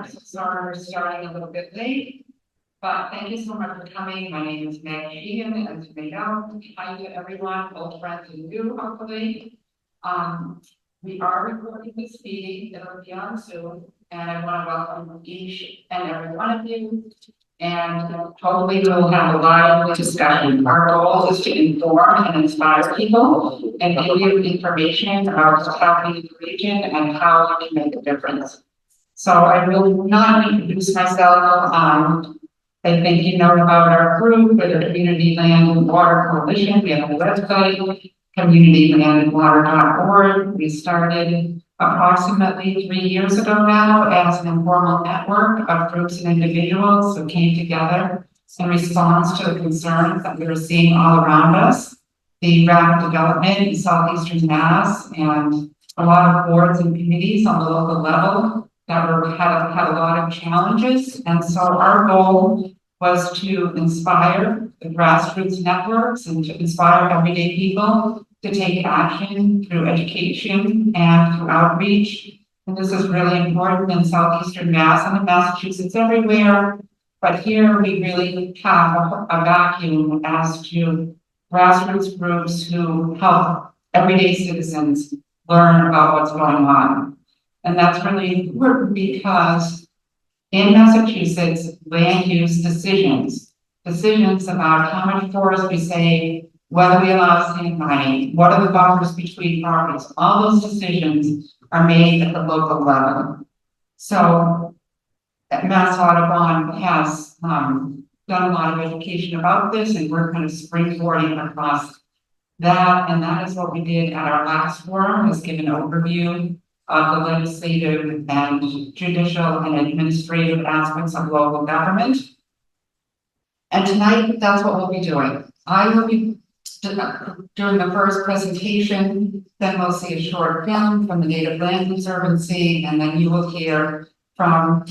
I'm so sorry we're starting a little bit late, but thank you so much for coming. My name is Meg Sheehan, as you may know. Hi to everyone, both friends and new, hopefully. We are recording this meeting, it'll be on Zoom, and I want to welcome each and every one of you. And hopefully we'll have a live discussion. Our goal is to inform and inspire people and give you information about what's happening in the region and how we can make a difference. So I will not introduce myself. I think you know about our group, the Community Land and Water Coalition. We have a website, communitylandandwater.org. We started approximately 3 years ago now as an informal network of groups and individuals who came together in response to the concerns that we were seeing all around us, the rapid development in southeastern Mass, and a lot of boards and committees on the local level that had a lot of challenges. And so our goal was to inspire the grassroots networks and to inspire everyday people to take action through education and through outreach. And this is really important in southeastern Mass and in Massachusetts everywhere. But here we really have a vacuum as to grassroots groups who help everyday citizens learn about what's going on. And that's really important because in Massachusetts, land use decisions about how much forest we save, whether we allow sand mining, what are the buffers between properties, all those decisions are made at the local level. So Mass Audubon has done a lot of education about this, and we're kind of springboarding across that. And that is what we did at our last forum, was give an overview of the legislative and judicial and administrative aspects of local government. And tonight, that's what we'll be doing. I will be doing the first presentation, then we'll see a short film from the Native Land Conservancy, and then you will hear from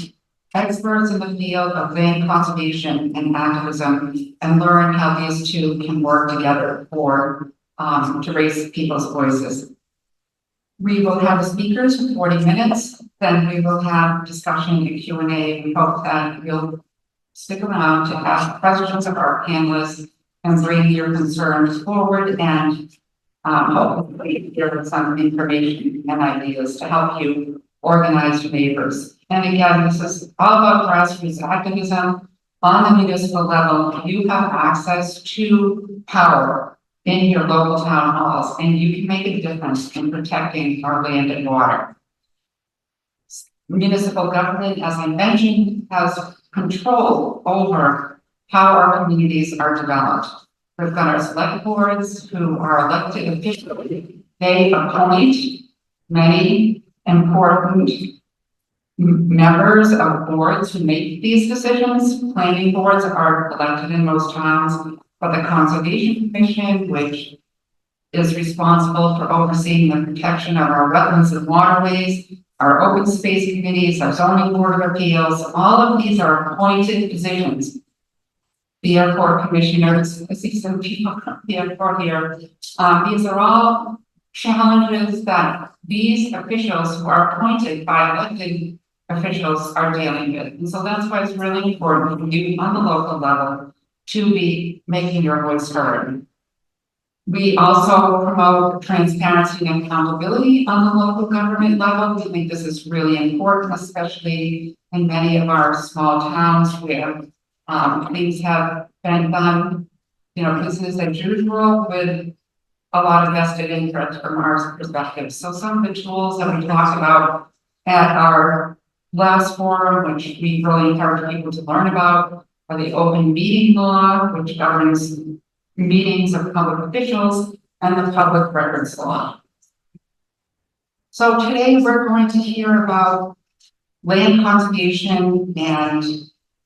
experts in the field of land conservation and activism and learn how these two can work together to raise people's voices. We will have the speakers for 40 minutes, then we will have discussion and Q&A. We hope that you'll stick around to ask questions of our panelists and bring your concerns forward, and hopefully give us some information and ideas to help you organize your neighbors. And again, this is all about grassroots activism on the municipal level. You have access to power in your local town halls, and you can make a difference in protecting our land and water. Municipal government, as I mentioned, has control over how our communities are developed. We've got our select boards who are elected officials. They appoint many important members of boards who make these decisions. Planning boards are elected in most towns, but the Conservation Commission, which is responsible for overseeing the protection of our wetlands and waterways, our open space committees, our zoning board of appeals, all of these are appointed positions. The airport commissioners, I see some people from the airport here. These are all challenges that these officials who are appointed by elected officials are dealing with. And so that's why it's really important for you on the local level to be making your voice heard. We also promote transparency and accountability on the local government level. We think this is really important, especially in many of our small towns where things have been done, business as usual with a lot of vested interest from our perspective. So some of the tools that we talked about at our last forum, which we really encourage people to learn about, are the open meeting law, which governs meetings of public officials, and the public records law. So today we're going to hear about land conservation and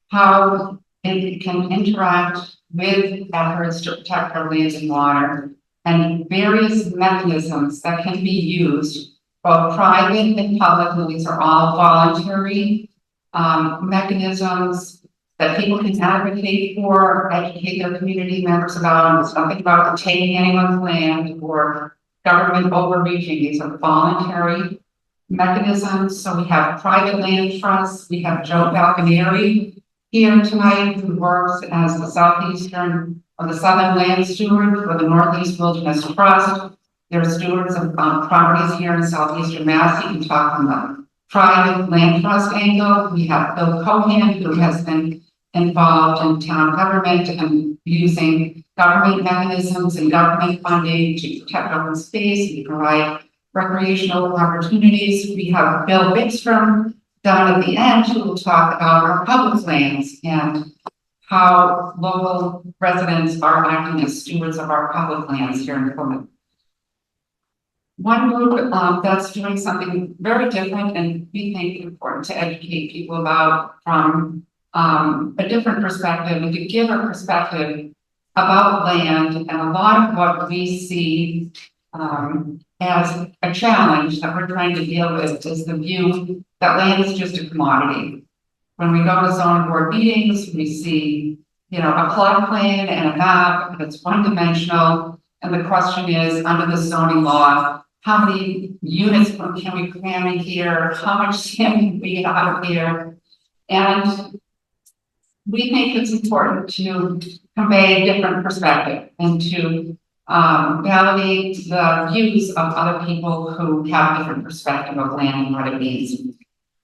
how it can interact with efforts to protect our land and water, and various mechanisms that can be used, both private and public. These are all voluntary mechanisms that people can advocate for, educate their community members about. It's nothing about taking anyone's land or government overreaching. These are voluntary mechanisms. So we have private land trusts. We have Joe Falconeri here tonight, who works as the southeastern or the southern land steward for the Northeast Wilderness Trust. They're stewards of properties here in southeastern Mass. You can talk from the private land trust angle. We have Bill Cohan, who has been involved in town government and using government mechanisms and government funding to protect open space and provide recreational opportunities. We have Bill Bickstrom down at the end who will talk about our public lands and how local residents are acting as stewards of our public lands here in Plymouth. One group that's doing something very different and we think important to educate people about from a different perspective and to give a perspective about land and a lot of what we see as a challenge that we're trying to deal with is the view that land is just a commodity. When we go to zoning board meetings, we see, you know, a plot plan and a map, and it's one-dimensional. And the question is, under the zoning law, how many units can we cram in here? How much sand can we get out of here? And we think it's important to convey a different perspective and to validate the views of other people who have a different perspective of land and what it means.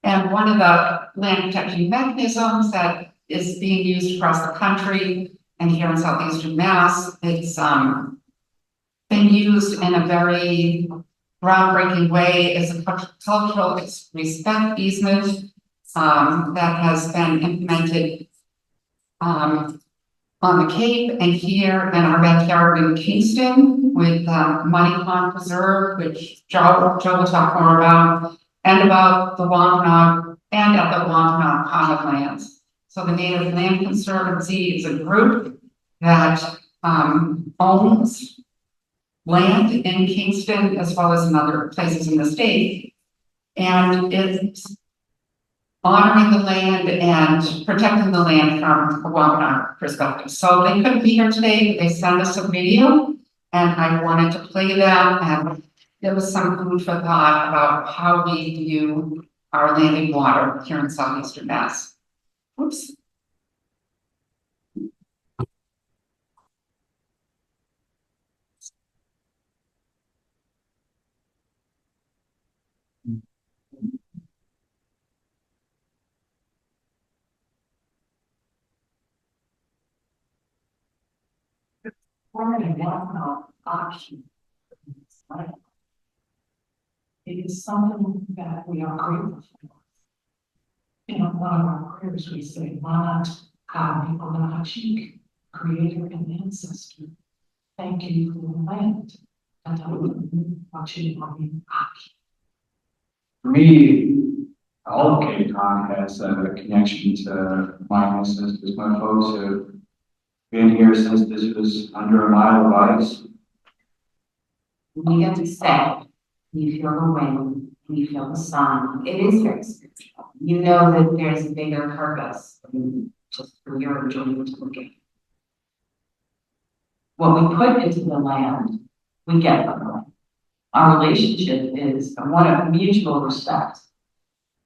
And one of the land protection mechanisms that is being used across the country and here in southeastern Mass, it's been used in a very groundbreaking way as a cultural respect easement that has been implemented on the Cape and here in our backyard in Kingston with Money Pond Preserve, which Joe will talk more about, and about the Wampanoag and at the Wampanoag Common Lands. So the Native Land Conservancy is a group that owns land in Kingston as well as in other places in the state, and it's honoring the land and protecting the land from a Wampanoag perspective. So they couldn't be here today, but they sent us a video and I wanted to play that, and there was some food for thought about how we view our land and water here in southeastern Mass. Oops. Option. It is something that we are grateful for. In a lot of our prayers, we say, Manat Ka Cheek, Creator and Ancestor. Thank you for the land. For me, all of Cape Cod has a connection to my ancestors. My folks have been here since this was under a mile of ice. When you get to say, you feel the wind, you feel the sun, it is very spiritual. You know that there's a bigger purpose than just for your enjoyment to look at. What we put into the land, we get from the land. Our relationship is one of mutual respect.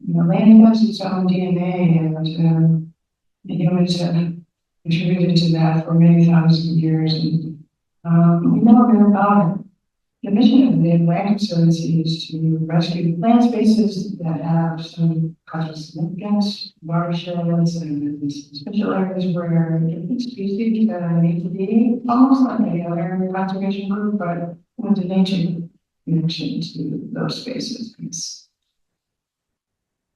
The land has its own DNA, and the humans have contributed to that for many thousands of years. And we know a bit about it. The mission of the Land Conservancy is to rescue land spaces that have some cultural significance, watersheds, and special areas where different species need to be, almost like any other conservation group, but with the nature connection to those spaces.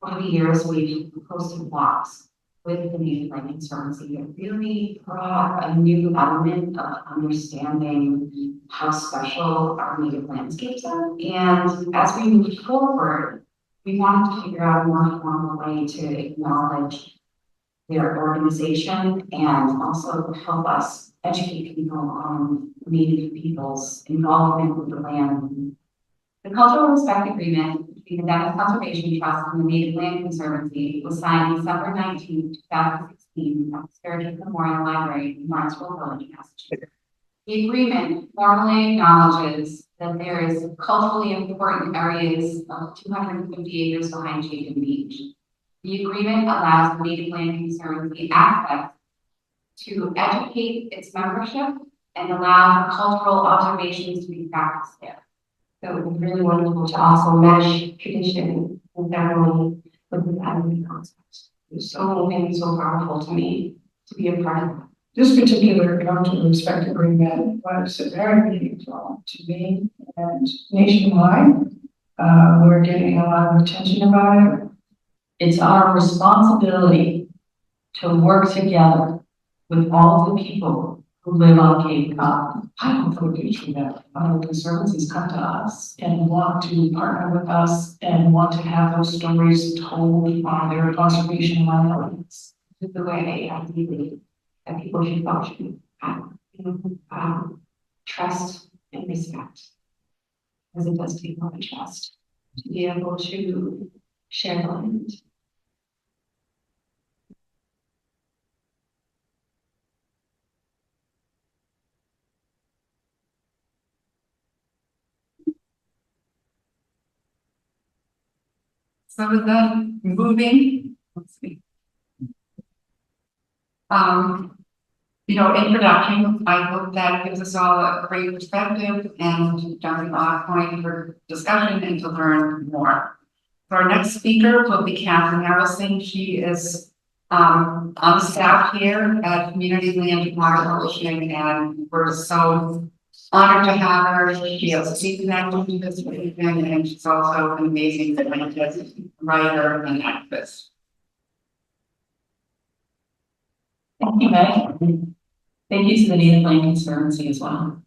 Over the years, we've hosted walks with the Native Land Conservancy that really brought a new element of understanding how special our native landscapes are. And as we move forward, we wanted to figure out a more formal way to acknowledge their organization and also help us educate people on Native people's involvement with the land. The Cultural Respect Agreement between the Dennis Conservation Trust and the Native Land Conservancy was signed December 19, 2016 at the Sturgis Memorial Library in Martinsville Village, Massachusetts. The agreement formally acknowledges that there is culturally important areas of 250 acres behind Jacob Beach. The agreement allows the Native Land Conservancy access to educate its membership and allow for cultural observations to be practiced there. So it was really wonderful to also mesh tradition and ceremony with the Academy concept. It was so moving and so powerful to me to be a part of that. This particular mutual respect agreement was very meaningful to me and nationwide. We're getting a lot of attention about it. It's our responsibility to work together with all of the people who live on Cape Cod. I don't feel good that other conservancies come to us and want to partner with us and want to have those stories told on their conservation lands. With the way I believe that people should function, trust and respect. Because it does take a lot of trust to be able to share the land. So with that moving, let's see. Introduction, I hope that gives us all a great perspective and jumping off point for discussion and to learn more. So our next speaker will be Catherine Harrison. She is on the staff here at Community Land and Water Coalition, and we're so honored to have her. She has a deep connection to this region, and she's also an amazing scientist, writer, and activist. Thank you, Meg. Thank you to the Native Land Conservancy as well.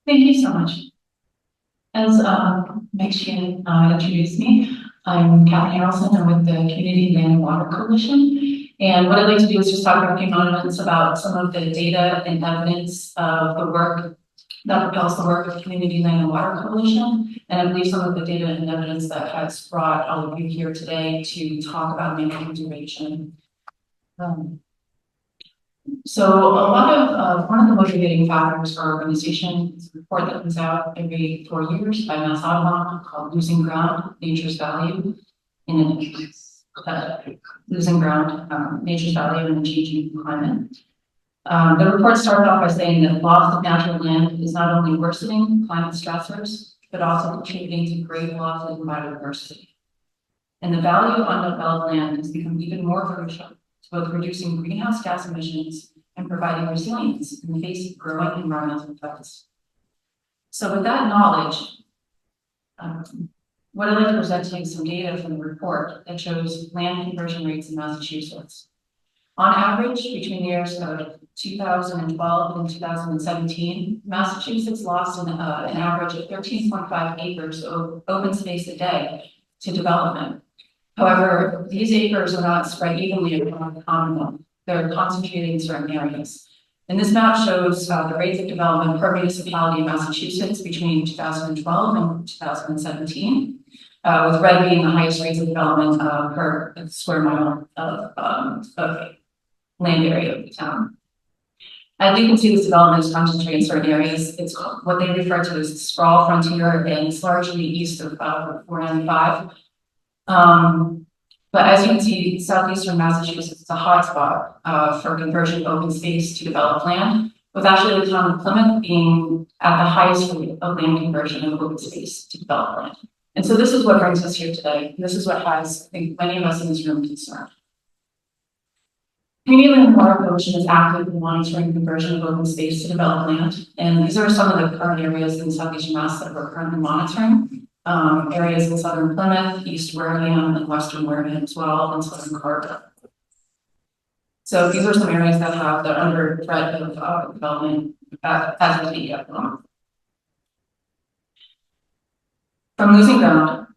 Thank you so much. As Meg Sheehan introduced me, I'm Catherine Harrelson. I'm with the Community Land and Water Coalition. And what I'd like to do is just talk for a few moments about some of the data and evidence of the work that propels the work of Community Land and Water Coalition. And I believe some of the data and evidence that has brought all of you here today to talk about land conservation. So a lot of one of the motivating factors for our organization is a report that comes out every 4 years by Mass Audubon called Losing Ground, Nature's Value in Losing Ground, Nature's Value in a Changing Climate. The report started off by saying that loss of natural land is not only worsening climate stressors, but also contributing to great loss of biodiversity. And the value of undeveloped land has become even more crucial to both reducing greenhouse gas emissions and providing resilience in the face of growing environmental threats. So with that knowledge, what I'd like to present to you is some data from the report that shows land conversion rates in Massachusetts. On average, between the years of 2012 and 2017, Massachusetts lost an average of 13.5 acres of open space a day to development. However, these acres are not spread evenly across the Commonwealth. They're concentrated in certain areas. And this map shows the rates of development per municipality in Massachusetts between 2012 and 2017, with red being the highest rates of development per square mile of land area of the town. As you can see, this development is concentrated in certain areas. It's what they refer to as the sprawl frontier, and it's largely east of 495. But as you can see, southeastern Massachusetts is a hotspot for conversion of open space to developed land, with actually the town of Plymouth being at the highest rate of land conversion of open space to developed land. And so this is what brings us here today. This is what has, I think, many of us in this room concerned. Community Land and Water Coalition is active in monitoring conversion of open space to developed land. And these are some of the current areas in southeastern Mass that we're currently monitoring. areas in southern Plymouth, East Wareham, and western Wareham as well, and southern Carver. So these are some areas that are under threat of development as of the moment. From losing ground,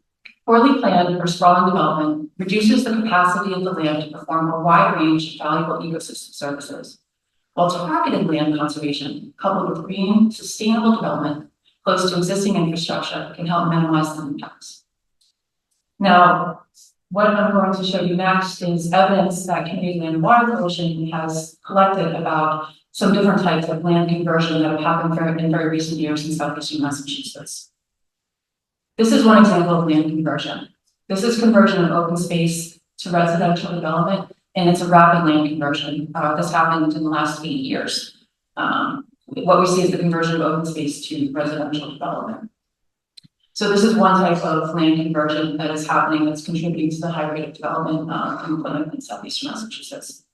poorly planned or sprawling development reduces the capacity of the land to perform a wide range of valuable ecosystem services, while targeted land conservation, coupled with green, sustainable development close to existing infrastructure, can help minimize the impacts. Now, what I'm going to show you next is evidence that Community Land and Water Coalition has collected about some different types of land conversion that have happened in very recent years in southeastern Massachusetts. This is one example of land conversion. This is conversion of open space to residential development, and it's a rapid land conversion. This happened in the last 8 years. What we see is the conversion of open space to residential development. So this is one type of land conversion that is happening that's contributing to the high rate of development in Plymouth and southeastern Massachusetts.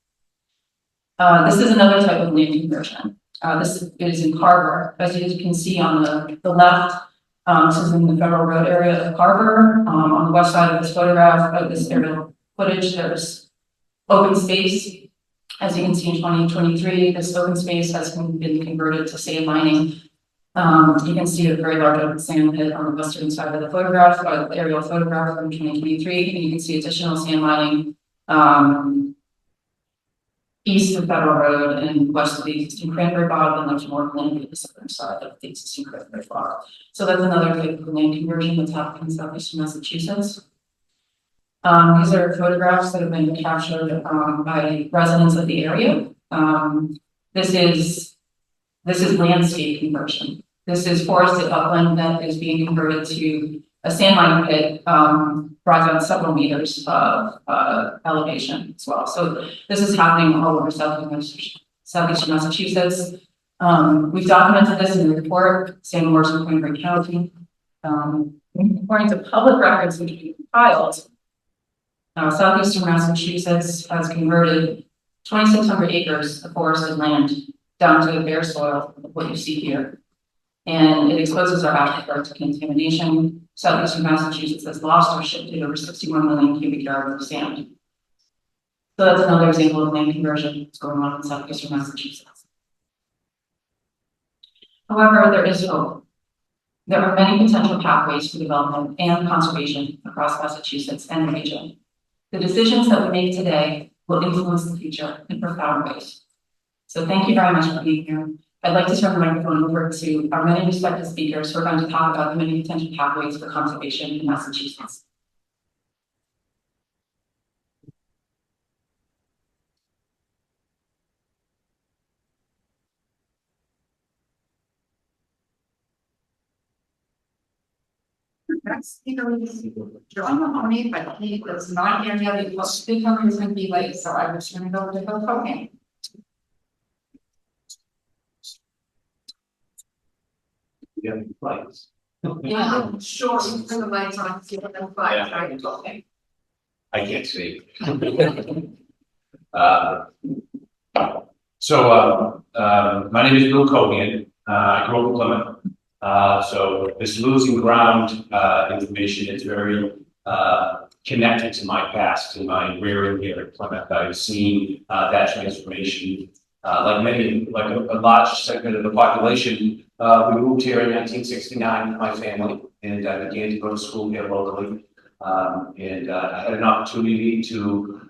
This is another type of land conversion. This is in Carver. As you can see on the left, this is in the Federal Road area of Carver. On the west side of this photograph, of this aerial footage, there's open space. As you can see in 2023, this open space has been converted to sand mining. You can see a very large open sand pit on the western side of the photograph, or the aerial photograph from 2023, and you can see additional sand mining east of Federal Road and west of the existing cranberry bog, and there's more land to the southern side of the existing cranberry bog. So that's another type of land conversion that's happening in southeastern Massachusetts. These are photographs that have been captured by residents of the area. This is landscape conversion. This is forested upland that is being converted to a sand mining pit, brought down several meters of elevation as well. So this is happening all over southeastern Massachusetts. We've documented this in the report, St. Morris and Cranberry County. According to public records which we compiled, southeastern Massachusetts has converted 2,600 acres of forested land down to bare soil, what you see here. And it exposes our aquifer to contamination. Southeastern Massachusetts has lost or shifted over 61 million cubic yards of sand. So that's another example of land conversion that's going on in southeastern Massachusetts. However, there is hope. There are many potential pathways for development and conservation across Massachusetts and the region. The decisions that we make today will influence the future in profound ways. So thank you very much for being here. I'd like to turn the microphone over to our many respected speakers who are going to talk about the many potential pathways for conservation in Massachusetts. Next speaker is John Mahoney, but he was not here yet. He was speaker is going to be late, so I was going to go to Bill Cohen. Lights. Yeah, sure. You turn the lights on, see what they're like. Right, okay. I can't see. My name is Bill Cohen. I grew up in Plymouth. So this losing ground information is very connected to my past, to my rearing here in Plymouth. I've seen that transformation. Like a large segment of the population, we moved here in 1969 with my family, and I began to go to school here locally. I had an opportunity to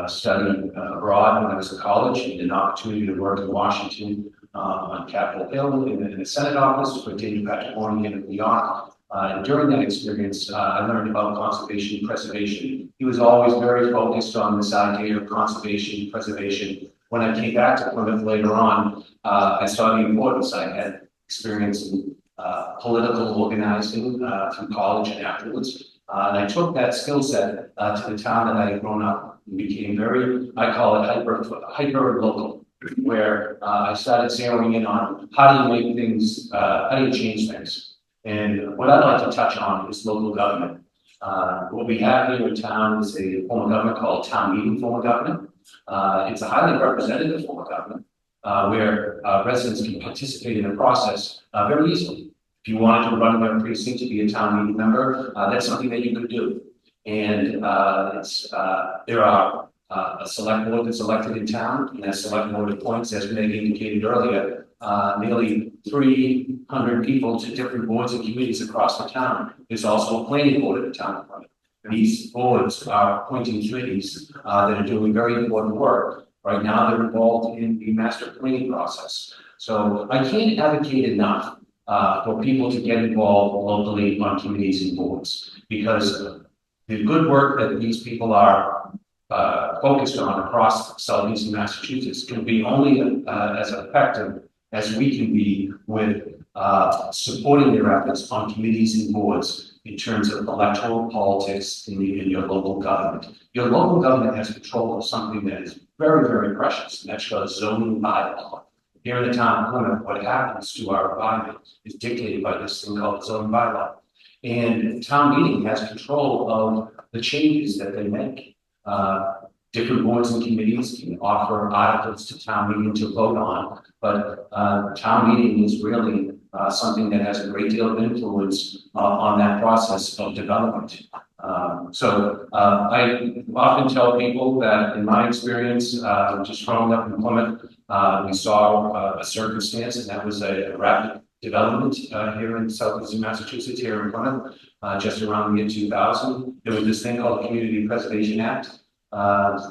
study abroad when I was in college, and an opportunity to work in Washington on Capitol Hill in the Senate office for David Patrick Moynihan in New York. And during that experience, I learned about conservation and preservation. He was always very focused on this idea of conservation and preservation. When I came back to Plymouth later on, I saw the importance. I had experience in political organizing through college and afterwards. And I took that skill set to the town that I had grown up and became very, I call it hyper local, where I started zeroing in on how do you make things, how do you change things? And what I'd like to touch on is local government. What we have here in town is a form of government called town meeting form of government. It's a highly representative form of government where residents can participate in the process very easily. If you wanted to run a precinct to be a town meeting member, that's something that you could do. And there are a select board that's elected in town, and that select board appoints, as Meg indicated earlier, nearly 300 people to different boards and committees across the town. There's also a planning board at the town. These boards are appointing committees that are doing very important work. Right now, they're involved in the master planning process. So I can't advocate enough for people to get involved locally on committees and boards, because the good work that these people are focused on across southeastern Massachusetts can be only as effective as we can be with supporting their efforts on committees and boards in terms of electoral politics in your local government. Your local government has control of something that is very, very precious, and that's called zoning bylaw. Here in the town of Plymouth, what happens to our environment is dictated by this thing called zoning bylaw. And town meeting has control of the changes that they make. Different boards and committees can offer articles to town meeting to vote on, but town meeting is really something that has a great deal of influence on that process of development. So I often tell people that in my experience, just growing up in Plymouth, we saw a circumstance, and that was a rapid development here in southeastern Massachusetts, here in Plymouth, just around the year 2000. There was this thing called the Community Preservation Act.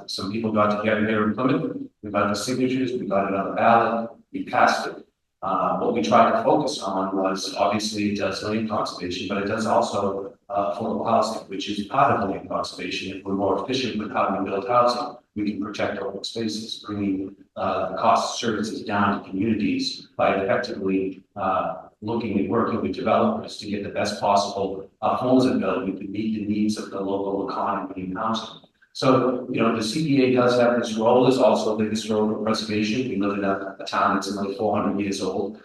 Some people got together here in Plymouth. We got the signatures, we got it on the ballot, we passed it. What we tried to focus on was, obviously it does land conservation, but it does also affordable housing, which is part of land conservation. If we're more efficient with how we build housing, we can protect open spaces, bringing the cost of services down to communities by effectively looking and working with developers to get the best possible homes and building to meet the needs of the local economy and housing. So, you know, the CPA does have this role, is also the historical preservation. We live in a town that's only 400 years old.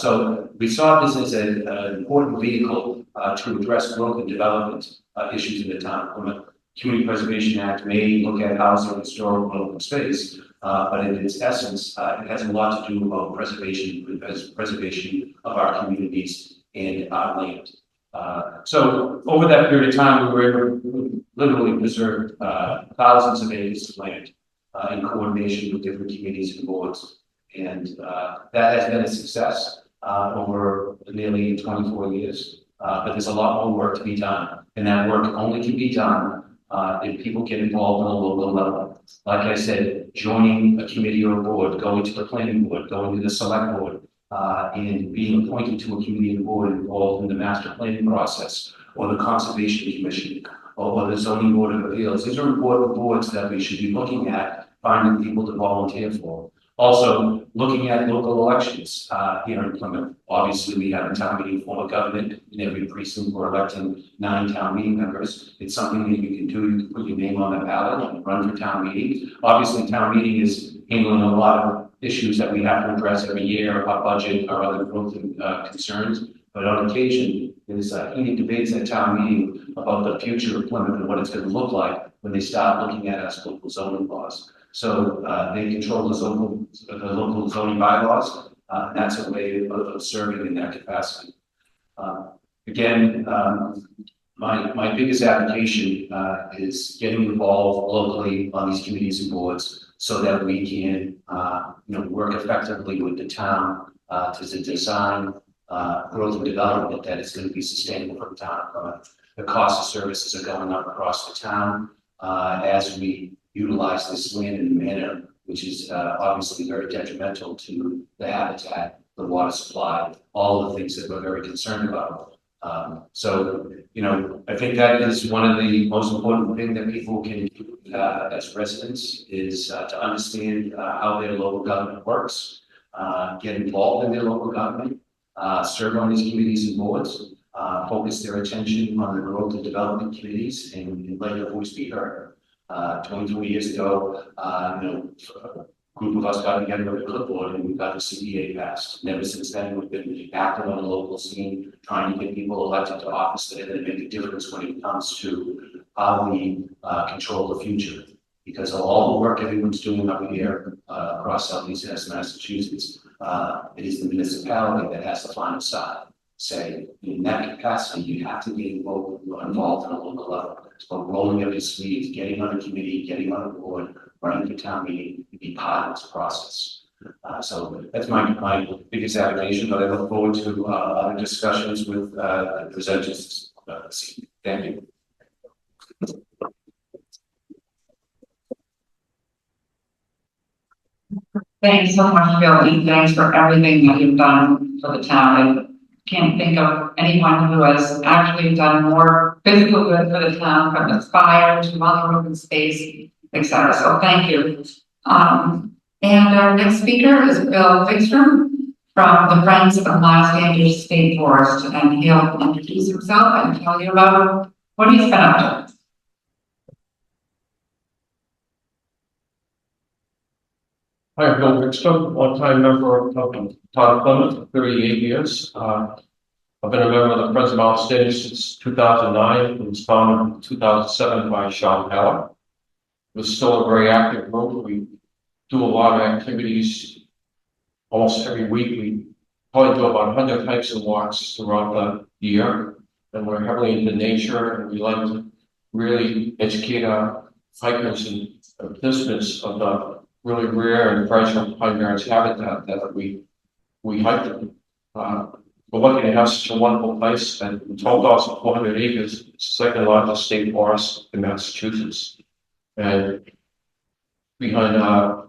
So we saw this as an important vehicle to address growth and development issues in the town of Plymouth. Community Preservation Act may look at housing, historical, and open space, but in its essence, it has a lot to do about preservation of our communities and our land. So over that period of time, we were able to literally preserve thousands of acres of land in coordination with different committees and boards. And that has been a success over nearly 24 years. But there's a lot more work to be done. And that work only can be done if people get involved on a local level. Like I said, joining a committee or a board, going to the planning board, going to the select board, and being appointed to a committee and board involved in the master planning process, or the Conservation Commission, or the Zoning Board of Appeals. These are important boards that we should be looking at, finding people to volunteer for. Also, looking at local elections here in Plymouth. Obviously, we have a town meeting form of government in every precinct. We're electing 9 town meeting members. It's something that you can do. You can put your name on the ballot and run for town meeting. Obviously, town meeting is handling a lot of issues that we have to address every year, our budget, our other growth concerns. But on occasion, there's heated debates at town meeting about the future of Plymouth and what it's going to look like when they start looking at our local zoning laws. So they control the local zoning bylaws. And that's a way of serving in that capacity. Again, my biggest application is getting involved locally on these committees and boards so that we can work effectively with the town to design growth and development that is going to be sustainable for the town. The cost of services are going up across the town as we utilize this land in a manner which is obviously very detrimental to the habitat, the water supply, all the things that we're very concerned about. So, I think that is one of the most important things that people can do as residents is to understand how their local government works, get involved in their local government, serve on these committees and boards, focus their attention on the growth and development committees and let their voice be heard. 23 years ago, a group of us got together with a clipboard and we got the CPA passed. And ever since then, we've been active on the local scene, trying to get people elected to office that are going to make a difference when it comes to how we control the future. Because of all the work everyone's doing up here across southeast Massachusetts, it is the municipality that has the final side. say, in that capacity, you have to be involved on a local level. So rolling up your sleeves, getting on a committee, getting on a board, running for town meeting, to be part of this process. So that's my biggest admiration, but I look forward to other discussions with the presenters this evening. Thank you. Thanks so much, Bill, and thanks for everything that you've done for the town. I can't think of anyone who has actually done more physical good for the town, from Aspire to Mother Open Space, et cetera. So thank you. And our next speaker is Bill Vikstrom from the Friends of Miles Standish State Forest, and he'll introduce himself and tell you about what he's been up to. Hi, I'm Bill Vikstrom, one-time member of Town of Plymouth for 38 years. I've been a member of the Friends of Mount Standish since 2009. It was founded in 2007 by Sean Heller. It was still a very active group. We do a lot of activities almost every week. We probably do about 100 hikes and walks throughout the year. And we're heavily into nature, and we like to really educate our hikers and participants of the really rare and fragile pine barrens habitat that we hike them. We're lucky to have such a wonderful place, and 12,400 acres. It's the second largest state forest in Massachusetts. And behind a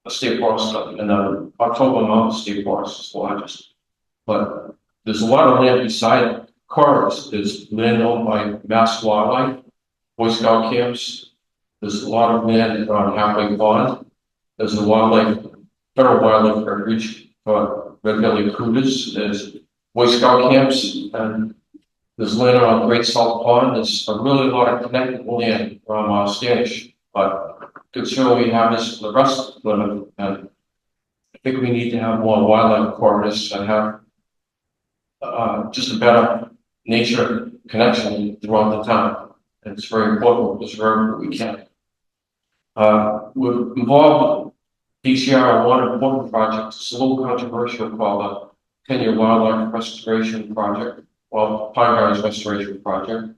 state forest and the October Mountain State Forest is the largest. But there's a lot of land beside it. Corridors, there's land owned by Mass Wildlife, Boy Scout camps. There's a lot of land around Halfway Pond. There's a federal wildlife refuge for red-bellied cougars. There's Boy Scout camps, and there's land around Great Salt Pond. There's a really lot of connected land around Standish. But considering we have this for the rest of Plymouth, and I think we need to have more wildlife corridors and have just a better nature connection throughout the town. And it's very important to preserve what we can. We're involved with DCR on one important project. It's a little controversial, called the 10-year wildlife restoration project, well, pine barrens restoration project.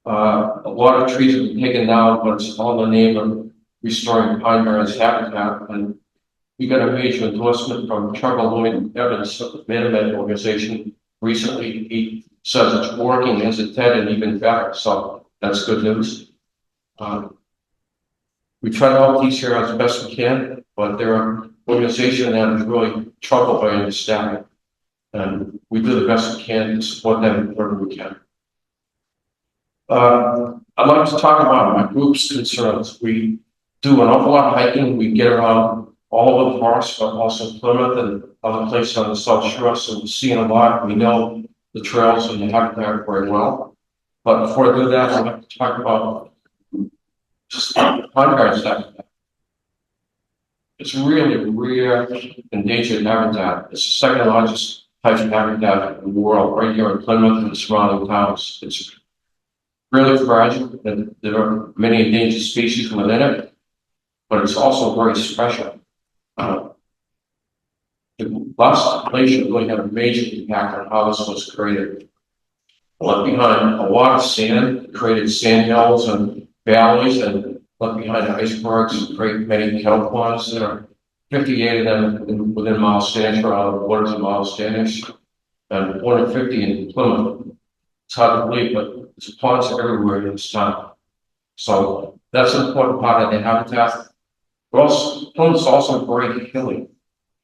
A lot of trees have been taken down, but it's all in the name of restoring pine barrens habitat. And we got a major endorsement from Trevor Lloyd Evans of the Metamed organization recently. He says it's working as intended, and even better. So that's good news. We try to help DCR as best we can, but they're an organization that is really troubled by understanding. And we do the best we can to support them wherever we can. I'd like to talk about my group's concerns. We do an awful lot of hiking. We get around all of the forests, but also Plymouth and other places on the South Shore. So we're seeing a lot. We know the trails and the habitat very well. But before I do that, I'd like to talk about just pine barrens habitat. It's really rare, endangered habitat. It's the second largest type of habitat in the world, right here in Plymouth and the surrounding towns. It's really fragile, and there are many endangered species within it, but it's also very special. The last glacier really had a major impact on how this was created. It left behind a lot of sand, created sand hills and valleys, and left behind icebergs, great many kettle ponds. There are 58 of them within Miles Standish, around the waters of Miles Standish, and 150 in Plymouth. It's hard to believe, but there's ponds everywhere in this town. So that's an important part of the habitat. But also, Plymouth's also very hilly,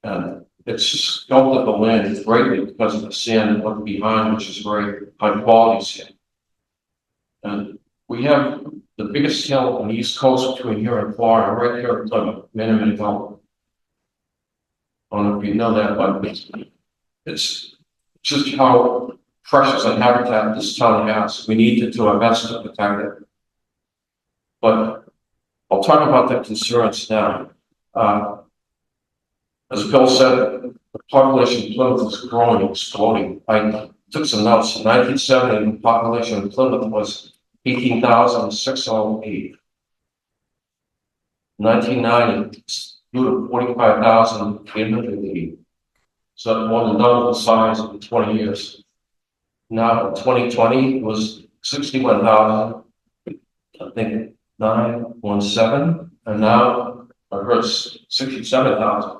and it's sculpted the land greatly because of the sand left behind, which is very high quality sand. And we have the biggest hill on the East Coast between here and Florida, right here in Plymouth, Menominee Hill. I don't know if you know that, but it's just how precious a habitat this town has. We need to do our best to protect it. But I'll talk about the concerns now. As Bill said, the population of Plymouth is growing, exploding. I took some notes. In 1970, the population of Plymouth was 18,608. In 1990, it grew to 45,880. So more than double the size in 20 years. Now, 2020 was 61,000, I think 917, and now I heard 67,000.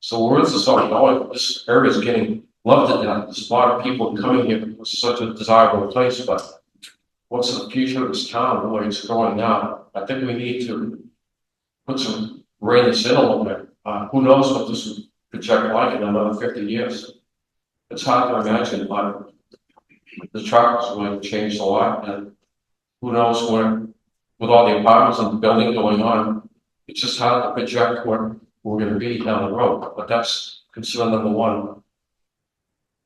So where is this all going? This area is getting loved to death. There's a lot of people coming here because it's such a desirable place, but what's the future of this town, the way it's going now? I think we need to put some rein this in a little bit. Who knows what this will project like in another 50 years? It's hard to imagine, but the traffic is going to change a lot, and who knows when, with all the apartments and the building going on, it's just hard to project where we're going to be down the road. But that's concern number one.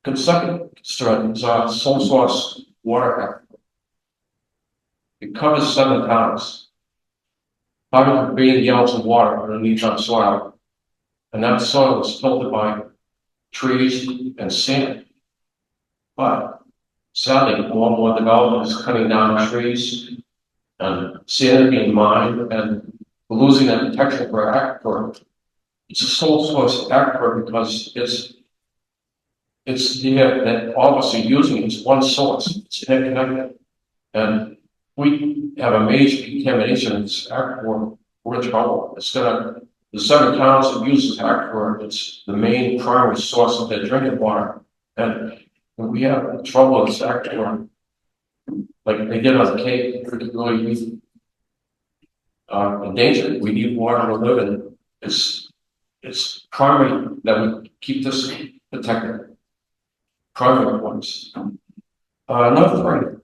The second concern is our sole source water act. It covers 7 towns. Part of it being the ounce of water underneath our soil, and that soil is filtered by trees and sand. But sadly, more and more development is cutting down trees and sand being mined, and we're losing that protection for aquifer. It's a sole source aquifer because it's there that all of us are using. It's one source. It's interconnected, and we have a major contamination in this aquifer. We're in trouble. It's gonna, the 7 towns that use this aquifer, it's the main primary source of their drinking water, and we have trouble with this aquifer, like they did on the Cape, particularly endangered. We need water to live in. It's primary that we keep this protected. Primary ones. Number 3.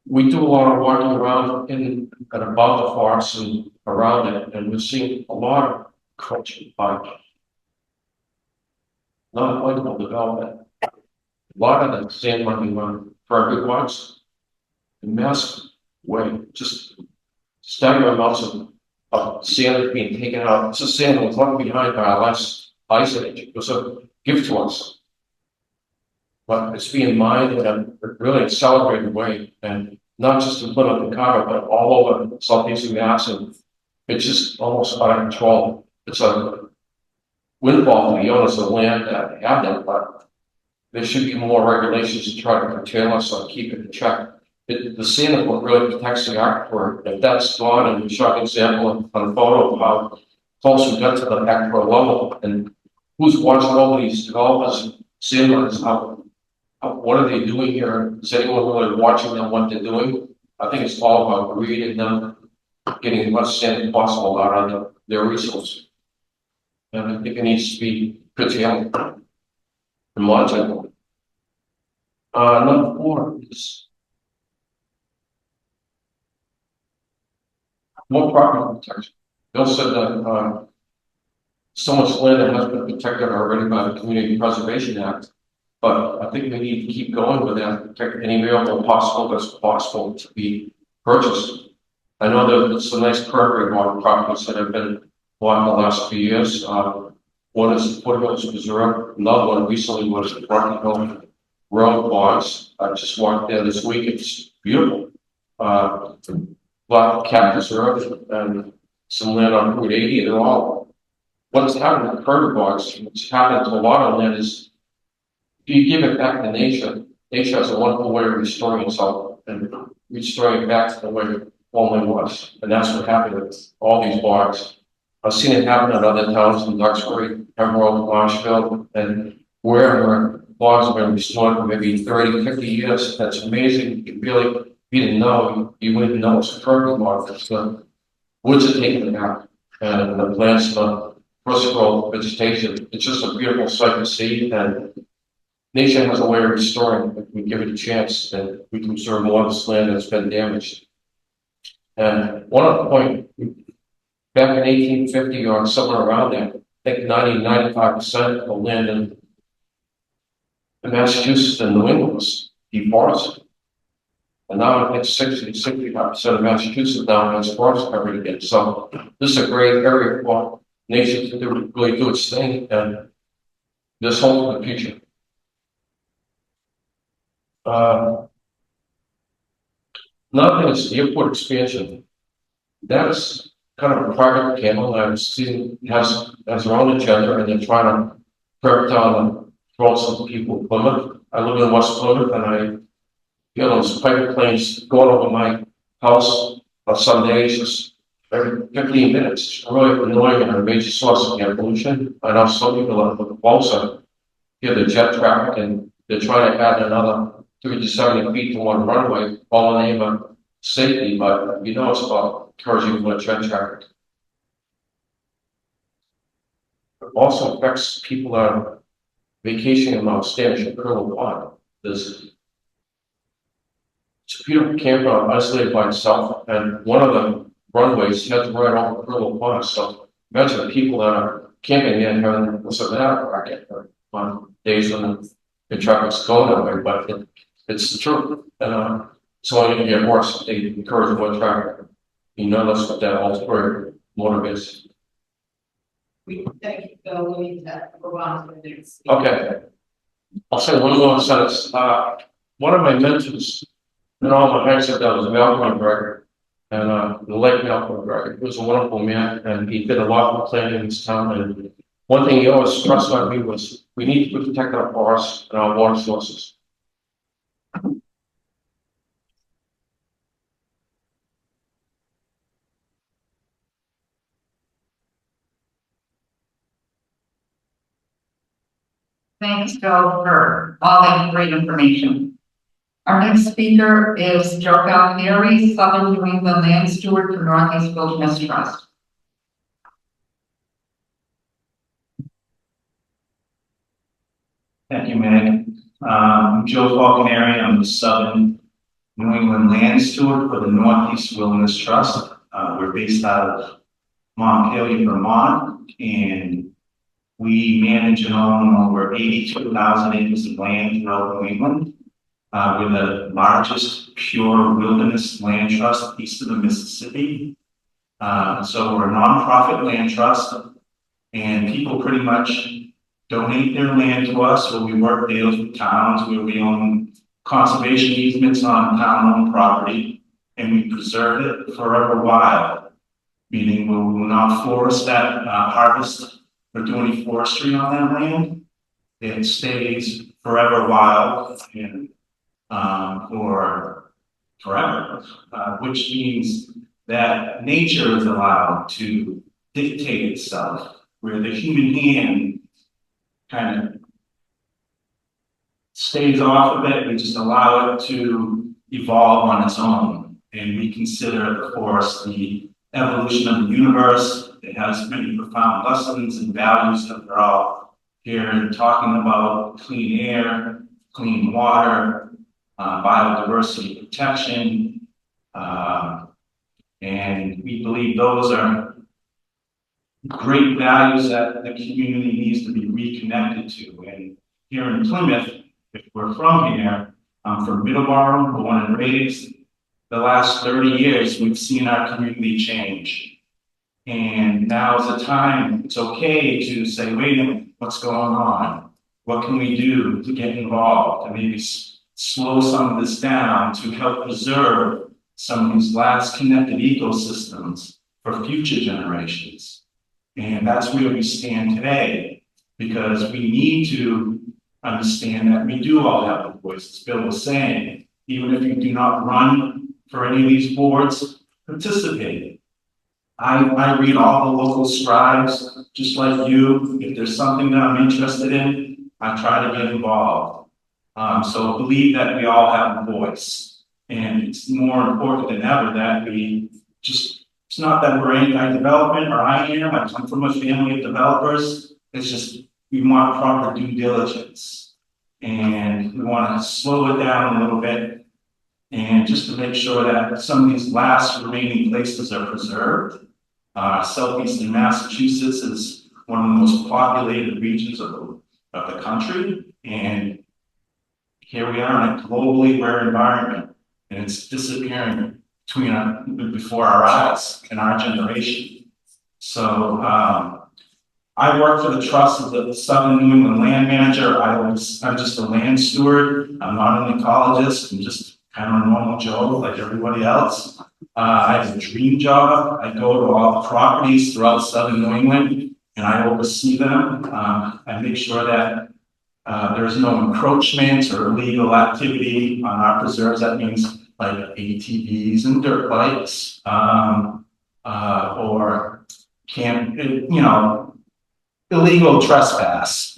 We do a lot of walking around in and about the forest and around it, and we're seeing a lot of encroaching by non-applicable development. A lot of that sand running around for our big ones, in massive way, just staggering amounts of sand being taken out. This is sand that was left behind by our last ice age. It was a gift to us, but it's being mined in a really accelerated way, and not just in Plymouth and Carver, but all over southeastern Mass, and it's just almost out of control. It's a windfall to the owners of land that have that, but there should be more regulations to try to curtail us or keep it in check. The sand is what really protects the aquifer. If that's gone, and we shot an example on a photo of how close we got to the aquifer level, and who's watching over these developers, sand mines, what are they doing here? Is anyone really watching them, what they're doing? I think it's all about greed and them getting as much sand as possible out of their resource. And I think it needs to be curtailed and monitored. Number 4 is more property protection. Bill said that so much land has been protected already by the Community Preservation Act, but I think we need to keep going with that, protect any available possible that's possible to be purchased. I know there's some nice prairie water properties that have been bought in the last few years. One is Foothills Preserve. Another one recently was Rocky Hill Road Bonds. I just walked there this week. It's beautiful. Black Cat Preserve and some land on Route 80. They're all, what's happened to prairie bogs, what's happened to a lot of land is, if you give it back to nature, nature has a wonderful way of restoring itself and restoring it back to the way it formerly was. And that's what happened with all these bogs. I've seen it happen in other towns in Duxbury, Emerald, Marshfield, and wherever bogs have been restored for maybe 30, 50 years. That's amazing. You really, if you didn't know, you wouldn't know it's a prairie bog. It's the woods are taking it back, and the plants, the first growth vegetation. It's just a beautiful sight to see, and nature has a way of restoring if we give it a chance, and we can preserve more of this land that's been damaged. And one other point, back in 1850 or somewhere around there, I think 95% of the land in Massachusetts and New England was deforested. And now I think 65% of Massachusetts now has forest covered again. So this is a great area for nature to really do its thing, and there's hope for the future. Another thing is the airport expansion. That's kind of a private camel that I've seen has their own agenda, and they're trying to trip down and throw some people in Plymouth. I live in West Plymouth and I hear those private planes going over my house on some days, just every 15 minutes. It's really annoying and a major source of air pollution. I know some people that live closer hear the jet traffic and they're trying to add another 30 to 70 feet to one runway, all in the name of safety, but you know it's about encouraging more jet traffic. It also affects people that are vacationing in Mount Standish and Curlew Pond. There's it's a beautiful campground isolated by itself, and one of the runways heads right over Curlew Pond. So imagine the people that are camping there having what's a matter racket on days when the traffic's going that way, but it's the truth. And it's only going to get worse if they encourage more traffic. You know that's what that ulterior motive is. We thank you, Bill, we need to go on to the next. Okay. I'll say one more sentence. One of my mentors in all my high school that was Malcolm McGregor, and the late Malcolm McGregor. He was a wonderful man, and he did a lot of planning in this town. And one thing he always stressed on me was we need to protect our forests and our water sources. Thanks, Joe, for all that great information. Our next speaker is Joe Gallieri, Southern New England Land Steward for Northeast Wilderness Trust. Thank you, Meg. I'm Joe Falconeri. I'm the Southern New England Land Steward for the Northeast Wilderness Trust. We're based out of Montpelier, Vermont, and we manage and own over 82,000 acres of land throughout New England. We're the largest pure wilderness land trust east of the Mississippi. So we're a nonprofit land trust, and people pretty much donate their land to us, or we work deals with towns where we own conservation easements on town-owned property, and we preserve it forever wild, meaning we will not forest that harvest or do any forestry on that land. It stays forever wild and for forever, which means that nature is allowed to dictate itself, where the human hand kind of stays off of it. We just allow it to evolve on its own. And we consider the forest the evolution of the universe. It has many profound lessons and values that we're all here talking about: clean air, clean water, biodiversity protection. And we believe those are great values that the community needs to be reconnected to. And here in Plymouth, if we're from here, I'm from Middleborough, born and raised. The last 30 years, we've seen our community change. And now is the time, it's okay to say, wait a minute, what's going on? What can we do to get involved and maybe slow some of this down to help preserve some of these last connected ecosystems for future generations? And that's where we stand today, because we need to understand that we do all have a voice. As Bill was saying, even if you do not run for any of these boards, participate. I read all the local scribes, just like you. If there's something that I'm interested in, I try to get involved. So believe that we all have a voice. And it's more important than ever that we just, it's not that we're anti-development, or I am. I come from a family of developers. It's just we want proper due diligence. And we want to slow it down a little bit, and just to make sure that some of these last remaining places are preserved. Southeastern Massachusetts is one of the most populated regions of the country. And here we are in a globally rare environment, and it's disappearing before our eyes in our generation. So I work for the trust of the Southern New England Land Manager. I'm just a land steward. I'm not an ecologist. I'm just kind of a normal Joe like everybody else. I have a dream job. I go to all the properties throughout Southern New England, and I oversee them. I make sure that there's no encroachment or illegal activity on our preserves. That means like ATVs and dirt bikes, or illegal trespass,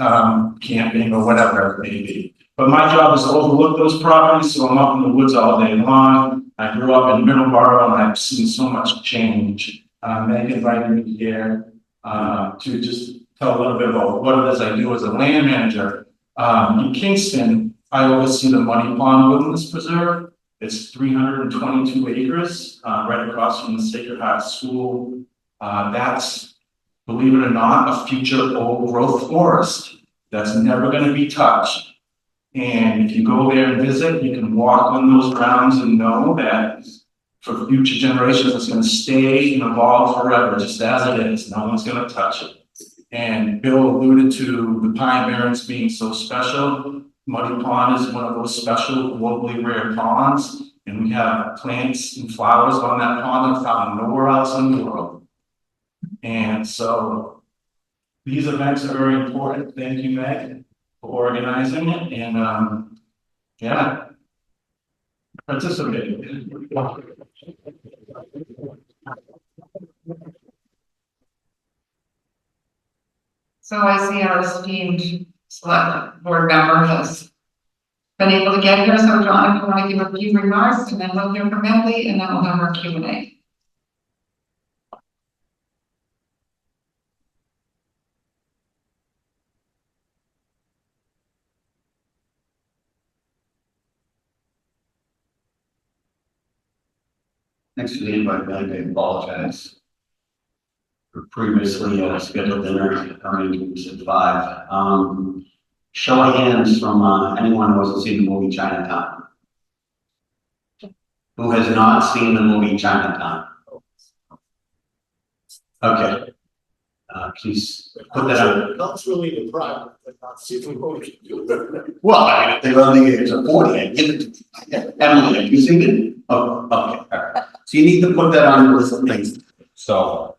camping or whatever it may be. But my job is to overlook those properties, so I'm up in the woods all day long. I grew up in Middleborough and I've seen so much change. Meg invited me here to just tell a little bit about what it is I do as a land manager. In Kingston, I oversee the Muddy Pond Wilderness Preserve. It's 322 acres, right across from the Sacred Heart School. That's, believe it or not, a future old growth forest that's never going to be touched. And if you go there and visit, you can walk on those grounds and know that for future generations, it's going to stay and evolve forever, just as it is. No one's going to touch it. And Bill alluded to the Pine Barrens being so special. Muddy Pond is one of those special globally rare ponds. And we have plants and flowers on that pond that are found nowhere else in the world. And so these events are very important. Thank you, Meg, for organizing it. And yeah, participating. So I see our esteemed select board member has been able to get here. So John, if you want to give a few remarks, and then we'll hear from Emily, and then we'll have our Q&A. Next to me, but I apologize for previously scheduled dinner arrangements at 5. Show of hands from anyone who hasn't seen the movie Chinatown. Who has not seen the movie Chinatown? Okay. Please put that out. That's really the pride, but not see the movie. Well, I mean, if they're on the age of 40, I give it to Emily, have you seen it? Oh, okay, all right. So you need to put that on your list of things. So,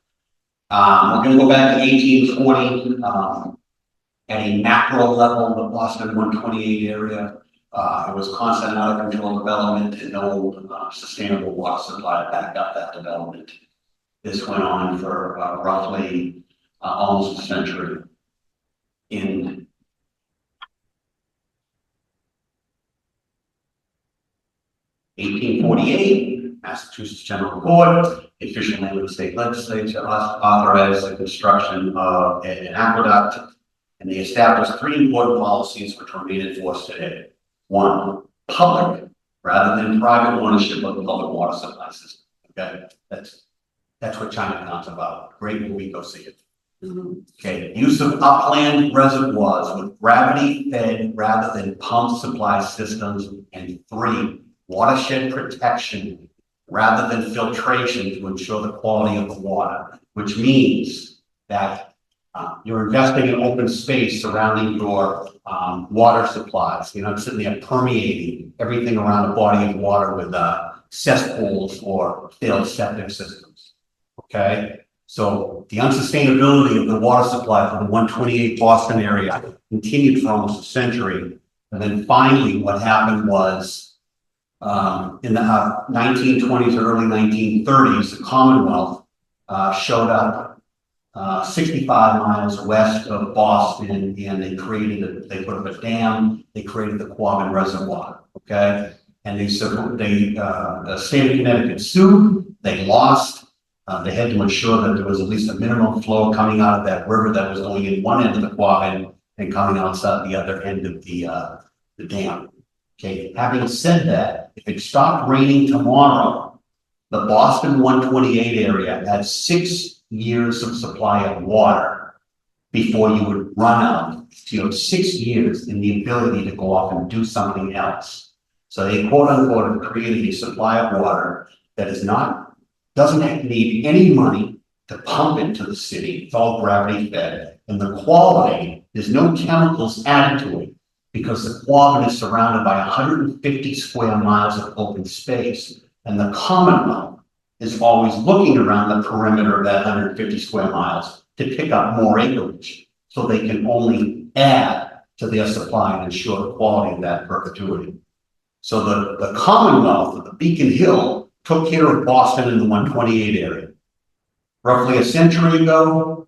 we're gonna go back to 1840, at a macro level, the Boston 128 area. It was constant out of control development and no sustainable water supply to back up that development. This went on for roughly almost a century. In 1848, Massachusetts General Court, the official name of the state legislature, authorized the construction of an aqueduct, and they established 3 important policies which remain in force today. 1, public rather than private ownership of the public water supply system. Okay, that's what Chinatown's about. Great movie, go see it. Okay, use of upland reservoirs with gravity fed rather than pump supply systems, and 3, watershed protection rather than filtration to ensure the quality of the water, which means that you're investing in open space surrounding your water supplies. You're not sitting there permeating everything around a body of water with cesspools or failed septic systems. Okay, so the unsustainability of the water supply for the 128 Boston area continued for almost a century, and then finally what happened was in the 1920s or early 1930s, the Commonwealth showed up 65 miles west of Boston, and they put up a dam. They created the Quabbin Reservoir. Okay, and the state of Connecticut sued. They lost. They had to ensure that there was at least a minimum flow coming out of that river that was going in one end of the Quabbin and coming outside the other end of the dam. Okay, having said that, if it stopped raining tomorrow, the Boston 128 area had 6 years of supply of water before you would run out. So you have 6 years in the ability to go off and do something else. So they quote unquote have created a supply of water that doesn't need any money to pump into the city. It's all gravity fed, and the quality, there's no chemicals added to it, because the Quabbin is surrounded by 150 square miles of open space, and the Commonwealth is always looking around the perimeter of that 150 square miles to pick up more acreage, so they can only add to their supply and ensure the quality of that perpetuity. So the Commonwealth of the Beacon Hill took care of Boston in the 128 area. Roughly a century ago,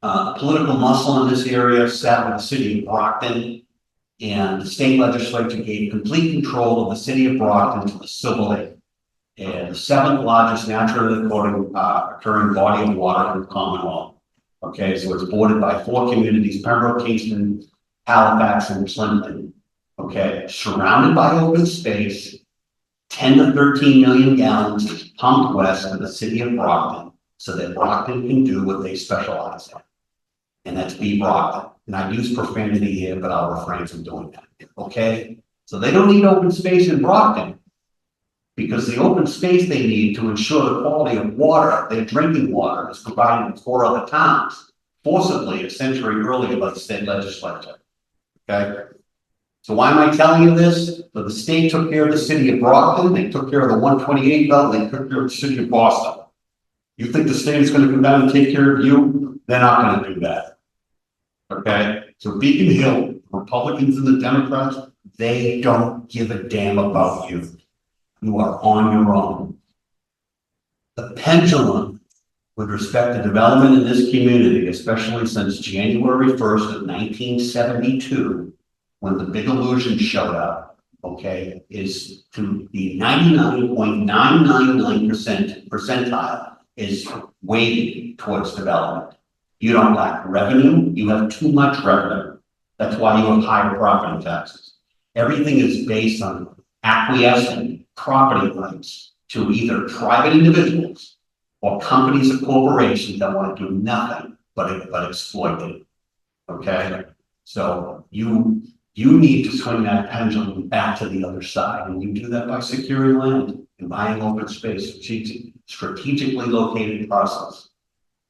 political muscle in this area sat with the city of Brockton, and the state legislature gave complete control of the city of Brockton to the Silver Lake, and the 7th largest naturally occurring body of water in the Commonwealth. Okay, so it's bordered by 4 communities: Pembroke, Kingston, Halifax, and Clinton. Okay, surrounded by open space, 10 to 13 million gallons is pumped west to the city of Brockton, so that Brockton can do what they specialize in, and that's be Brockton. And I use profanity here, but I'll refrain from doing that. Okay, so they don't need open space in Brockton, because the open space they need to ensure the quality of water, their drinking water, is provided in 4 other towns, forcibly a century earlier by the state legislature. Okay. So why am I telling you this? So the state took care of the city of Brockton, they took care of the 128 belt, they took care of the city of Boston. You think the state is going to come down and take care of you? They're not going to do that. Okay? So Beacon Hill, Republicans and the Democrats, they don't give a damn about you. You are on your own. The pendulum with respect to development in this community, especially since January 1st of 1972, when the big illusion showed up, okay, is to the 99.999% percentile is weighted towards development. You don't lack revenue, you have too much revenue. That's why you have higher property taxes. Everything is based on acquiescing property rights to either private individuals or companies or corporations that want to do nothing but exploit it. Okay, so you need to swing that pendulum back to the other side, and you do that by securing land and buying open space, strategically located parcels.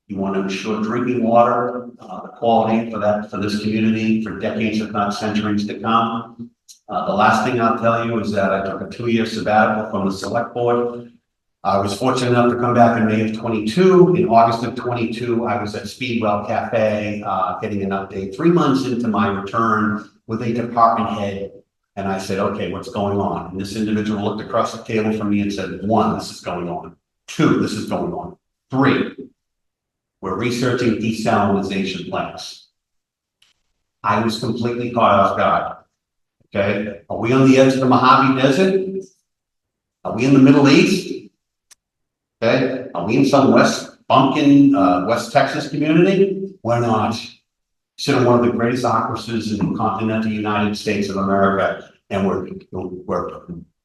You want to ensure drinking water, the quality for this community for decades, if not centuries to come. The last thing I'll tell you is that I took a 2-year sabbatical from the select board. I was fortunate enough to come back in May of 22. In August of 22, I was at Speedwell Cafe, getting an update 3 months into my return with a department head. And I said, okay, what's going on? And this individual looked across the table from me and said, 1, this is going on. 2, this is going on. 3, we're researching desalinization plants. I was completely caught off guard. Okay, are we on the edge of the Mojave Desert? Are we in the Middle East? Okay, are we in some West Texas community? We're not. Sit in one of the greatest ocracies in the continental United States of America, and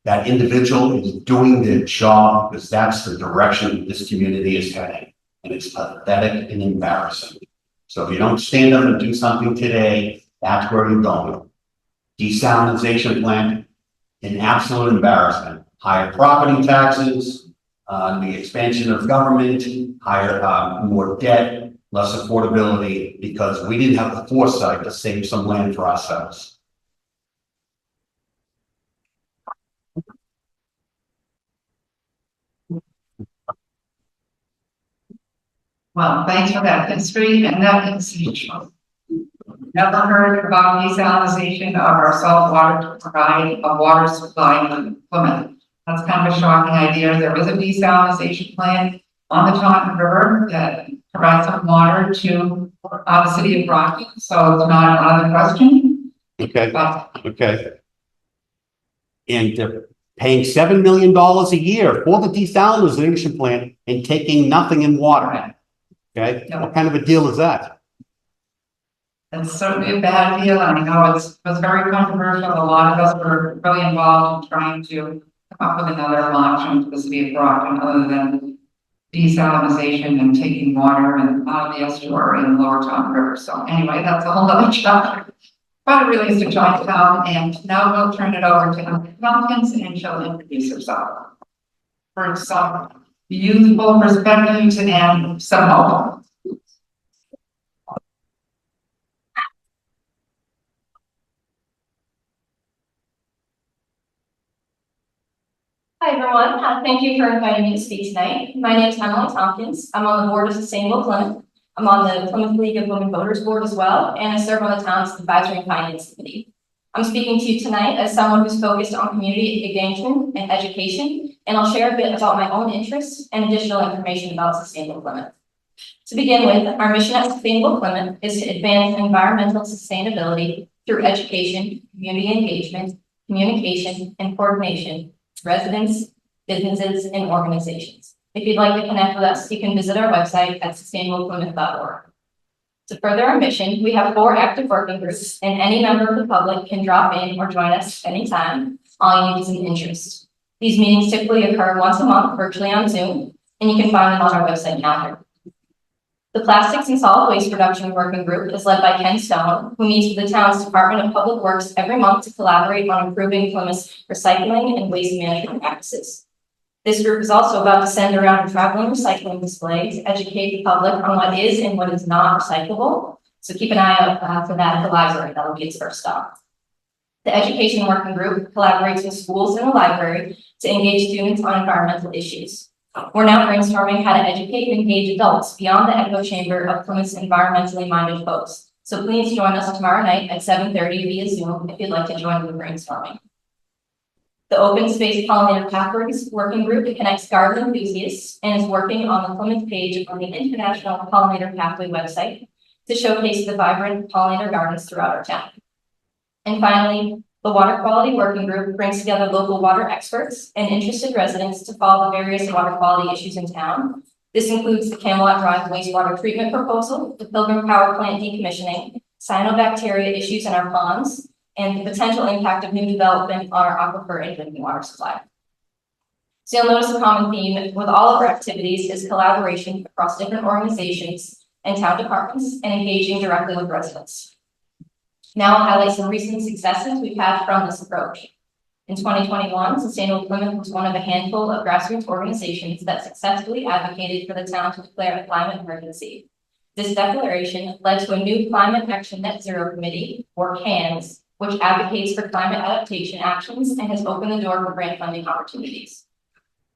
that individual is doing their job because that's the direction this community is heading, and it's pathetic and embarrassing. So if you don't stand up and do something today, that's where you're going. Desalinization plant, an absolute embarrassment. Higher property taxes, the expansion of government, higher, more debt, less affordability, because we didn't have the foresight to save some land for ourselves. Well, thanks for that history, and that is never heard about desalinization of our salt water to provide a water supply in Plymouth. That's kind of a shocking idea. There is a desalinization plant on the Taunton River that provides some water to the city of Brockton, so it's not out of the question. Okay. But Okay. And they're paying $7 million a year for the desalinization plant and taking nothing in water. Okay. Yeah. What kind of a deal is that? it's certainly a bad deal, and I know it was very controversial. A lot of us were really involved in trying to come up with another option for the city of Brockton other than desalinization and taking water and out of the estuary in the Lower Taunton River. So anyway, that's a whole other chapter. But it really is to Johnstown, and now we'll turn it over to Emily Tompkins, and she'll introduce herself for some youthful perspectives and some hope. Hi, everyone. Thank you for inviting me to speak tonight. My name is Emily Tompkins. I'm on the board of Sustainable Plymouth. I'm on the Plymouth League of Women Voters Board as well, and I serve on the town's Advisory and Finance Committee. I'm speaking to you tonight as someone who's focused on community engagement and education, and I'll share a bit about my own interests and additional information about Sustainable Plymouth. To begin with, our mission at Sustainable Plymouth is to advance environmental sustainability through education, community engagement, communication, and coordination to residents, businesses, and organizations. If you'd like to connect with us, you can visit our website at sustainableplymouth.org. To further our mission, we have 4 active working groups, and any member of the public can drop in or join us anytime. All you need is an interest. These meetings typically occur once a month virtually on Zoom, and you can find them on our website calendar. The Plastics and Solid Waste Reduction Working Group is led by Ken Stone, who meets with the town's Department of Public Works every month to collaborate on improving Plymouth's recycling and waste management practices. This group is also about to send around a traveling recycling display to educate the public on what is and what is not recyclable. So keep an eye out for that at the library. That'll be its first stop. The Education Working Group collaborates with schools and the library to engage students on environmental issues. We're now brainstorming how to educate and engage adults beyond the echo chamber of Plymouth's environmentally minded folks. So please join us tomorrow night at 7:30 via Zoom if you'd like to join the brainstorming. The Open Space Pollinator Pathways Working Group connects garden enthusiasts and is working on the Plymouth page on the International Pollinator Pathway website to showcase the vibrant pollinator gardens throughout our town. And finally, the Water Quality Working Group brings together local water experts and interested residents to follow the various water quality issues in town. This includes the Camelot Drive wastewater treatment proposal, the Pilgrim Power Plant decommissioning, cyanobacteria issues in our ponds, and the potential impact of new development on our aquifer and drinking water supply. So you'll notice a common theme with all of our activities is collaboration across different organizations and town departments and engaging directly with residents. Now I'll highlight some recent successes we've had from this approach. In 2021, Sustainable Plymouth was one of a handful of grassroots organizations that successfully advocated for the town to declare a climate emergency. This declaration led to a new Climate Action Net Zero Committee, or CANS, which advocates for climate adaptation actions and has opened the door for grant funding opportunities.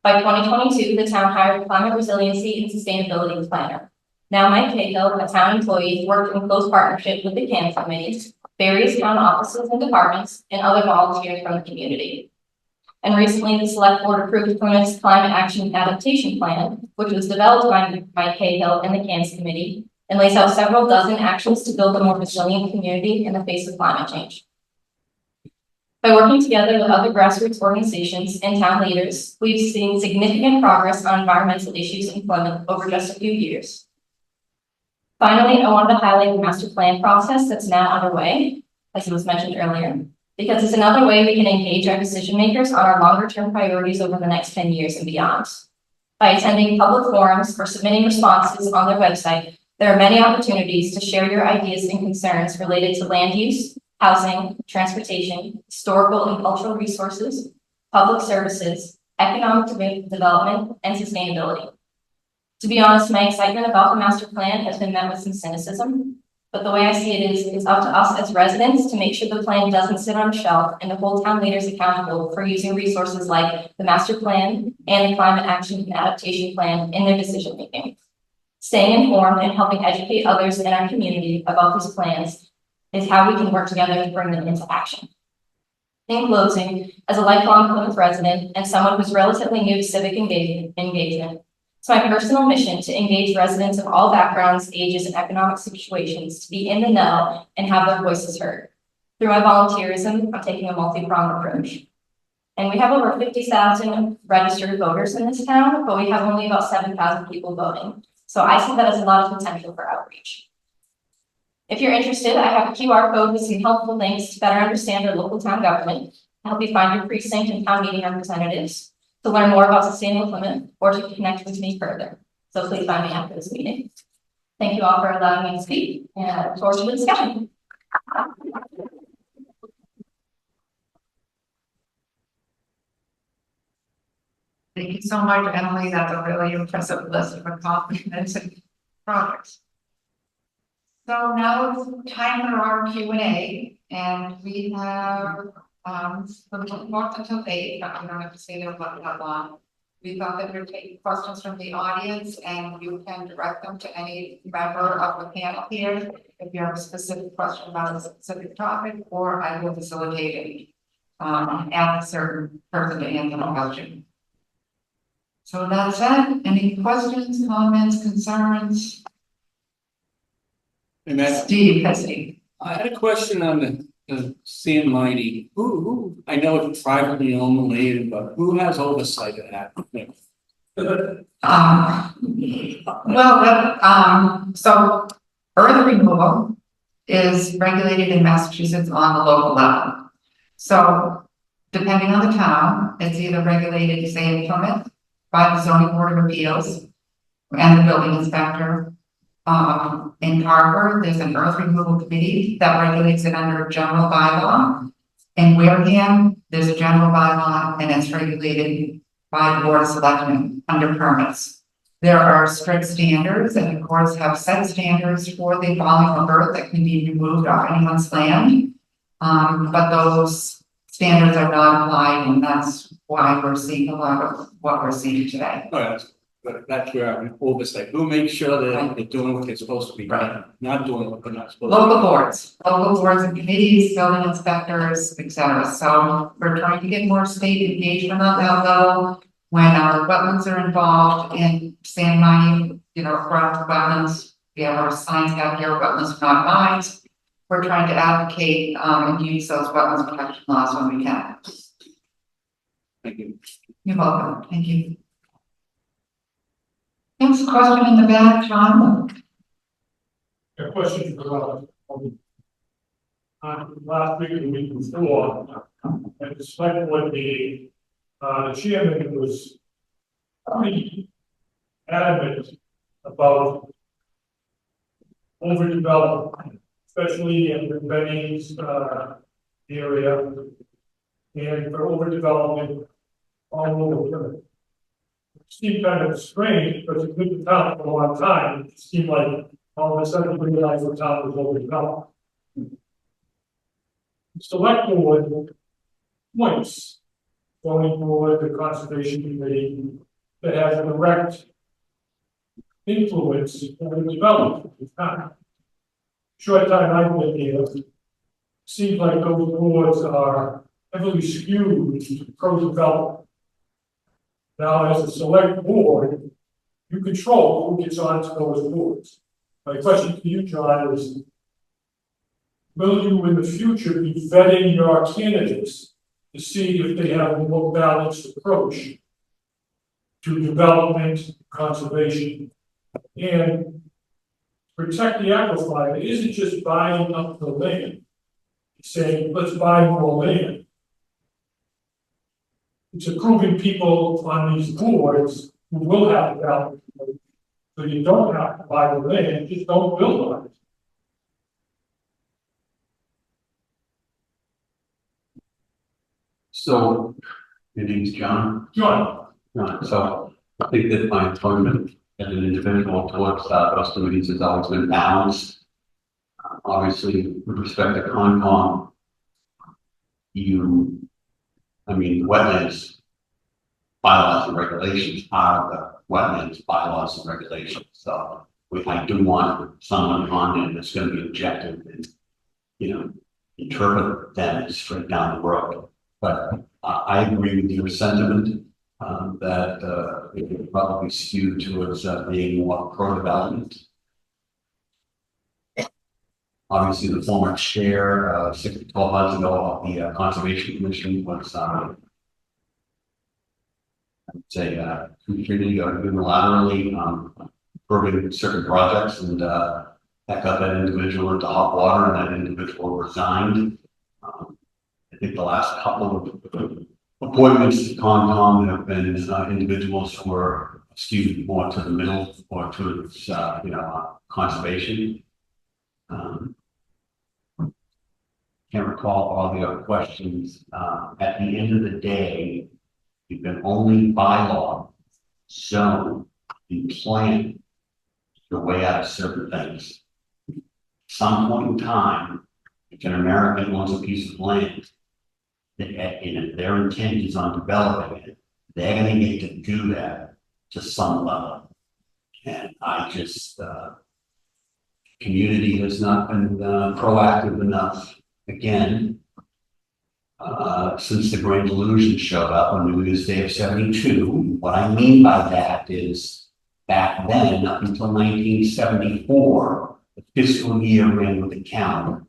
By 2022, the town hired a climate resiliency and sustainability planner. Now Mike Cahill, a town employee, worked in close partnership with the CANS committees, various town offices and departments, and other volunteers from the community. And recently, the Select Board approved Plymouth's Climate Action Adaptation Plan, which was developed by Mike Cahill and the CANS committee, and lays out several dozen actions to build a more resilient community in the face of climate change. By working together with other grassroots organizations and town leaders, we've seen significant progress on environmental issues in Plymouth over just a few years. Finally, I wanted to highlight the master plan process that's now underway, as it was mentioned earlier, because it's another way we can engage our decision makers on our longer term priorities over the next 10 years and beyond. By attending public forums or submitting responses on their website, there are many opportunities to share your ideas and concerns related to land use, housing, transportation, historical and cultural resources, public services, economic development, and sustainability. To be honest, my excitement about the master plan has been met with some cynicism, but the way I see it is it's up to us as residents to make sure the plan doesn't sit on a shelf and to hold town leaders accountable for using resources like the master plan and the climate action and adaptation plan in their decision making. Staying informed and helping educate others in our community about these plans is how we can work together to bring them into action. In closing, as a lifelong Plymouth resident and someone who's relatively new to civic engagement, it's my personal mission to engage residents of all backgrounds, ages, and economic situations to be in the know and have their voices heard. Through my volunteerism, I'm taking a multi-pronged approach. And we have over 50,000 registered voters in this town, but we have only about 7,000 people voting. So I see that as a lot of potential for outreach. If you're interested, I have a QR code with some helpful links to better understand our local town government, to help you find your precinct and town meeting representatives, to learn more about Sustainable Plymouth, or to connect with me further. So please find me after this meeting. Thank you all for allowing me to speak, and I look forward to the discussion. Thank you so much, Emily. That's a really impressive list of accomplishments and projects. So now it's time for our Q&A, and we have from 4 until 8, but we don't have to stay there for that long. we thought that we'd take questions from the audience and you can direct them to any member of the panel here. If you have a specific question about a specific topic, or I will facilitate it. Ask a certain person to answer the question. So with that said, any questions, comments, concerns? And that, Steve, Hesse. I had a question on the San Mighty. Who, I know it's privately owned land, but who has oversight of that? So earth removal is regulated in Massachusetts on the local level. So depending on the town, it's either regulated, say in Plymouth, by the zoning board of appeals and the building inspector. In Harvard, there's an earth removal committee that regulates it under general bylaw. In Wareham, there's a general bylaw and it's regulated by the board of selectmen under permits. There are strict standards and the courts have set standards for the volume of earth that can be removed off anyone's land. But those standards are not applied, and that's why we're seeing a lot of what we're seeing today. Oh, that's where I'm oversight. Who makes sure that they're doing what they're supposed to be doing, not doing what they're not supposed to. Local boards and committees, building inspectors, etc. So we're trying to get more state engagement on that level. When our wetlands are involved in San Mining, across wetlands, we have our signs out here, wetlands are not mines. We're trying to advocate and use those wetlands protection laws when we can. Thank you. You're welcome. Thank you. Next question in the back, John. A question for last week or the week before, and despite what the chairman was pretty adamant about overdevelopment, especially in the Benny's area, and for overdevelopment all over. It seemed kind of strange, because it's been in town for a long time. It seemed like all of a sudden we realized the town was overdeveloped. The select board points going forward the conservation committee that has a direct influence on the development of the town. Short time I've been here, seems like those boards are heavily skewed to pro-development. Now, as a select board, you control who gets onto those boards. My question to you, John, is will you in the future be vetting your candidates to see if they have a more balanced approach to development, conservation, and protect the aquifer? It isn't just buying up the land. It's saying, let's buy more land. It's approving people on these boards who will have development. So you don't have to buy the land, just don't build on it. So, your name's John? John, So, I think that my employment as an individual towards those committees has always been balanced. Obviously, with respect to Concom, wetlands bylaws and regulations are the wetlands bylaws and regulations. So, I do want someone on there that's going to be objective and, interpret them straight down the road. But I agree with your sentiment that it would probably skew towards being more pro-development. Obviously, the former chair, 6 to 12 months ago, of the Conservation Commission was, I would say, completely or unilaterally approving certain projects, and that got that individual into hot water, and that individual resigned. I think the last couple of appointments to Concom have been individuals who are skewed more to the middle or towards, conservation. Can't recall all the other questions. At the end of the day, you can only bylaw, zone, and plan your way out of certain things. Some point in time, if an American wants a piece of land, and if their intent is on developing it, they're gonna get to do that to some level. And I just, community has not been proactive enough, again, since the Grand Illusion showed up on New Year's Day of '72. What I mean by that is, back then, up until 1974, the fiscal year ran with the calendar.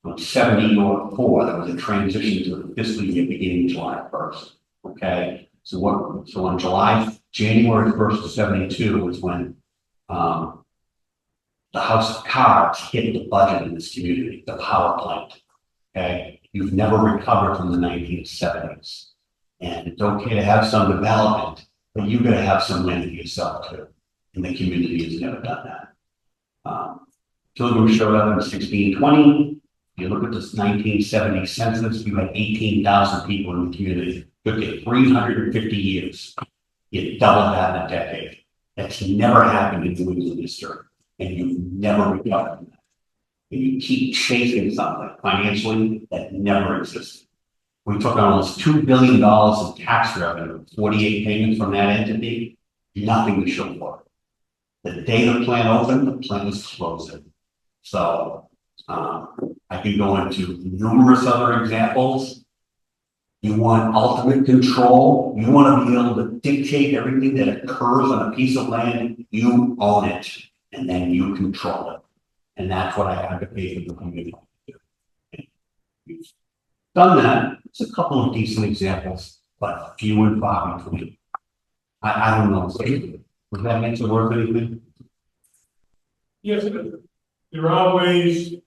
From 74, there was a transition to the fiscal year beginning July 1st. Okay, so on January 1st of '72 was when the House of Cards hit the budget in this community, the power plant. Okay, you've never recovered from the 1970s, and it's okay to have some development, but you got to have some land for yourself too. And the community has never done that. Pilgrim showed up in 1620. You look at this 1970 census, we had 18,000 people in the community. It took you 350 years. You doubled that in a decade. That's never happened in New England history. And you've never recovered from that. And you keep chasing something financially that never existed. We took on almost $2 billion in tax revenue, 48 payments from that entity, nothing to show for it. The day the plant opened, the plant was closing. So I can go into numerous other examples. You want ultimate control. You want to be able to dictate everything that occurs on a piece of land. You own it, and then you control it. And that's what I advocate for the community. We've done that. It's a couple of decent examples, but few and far between. I don't know. Would that make it worth anything? Yes, there are ways to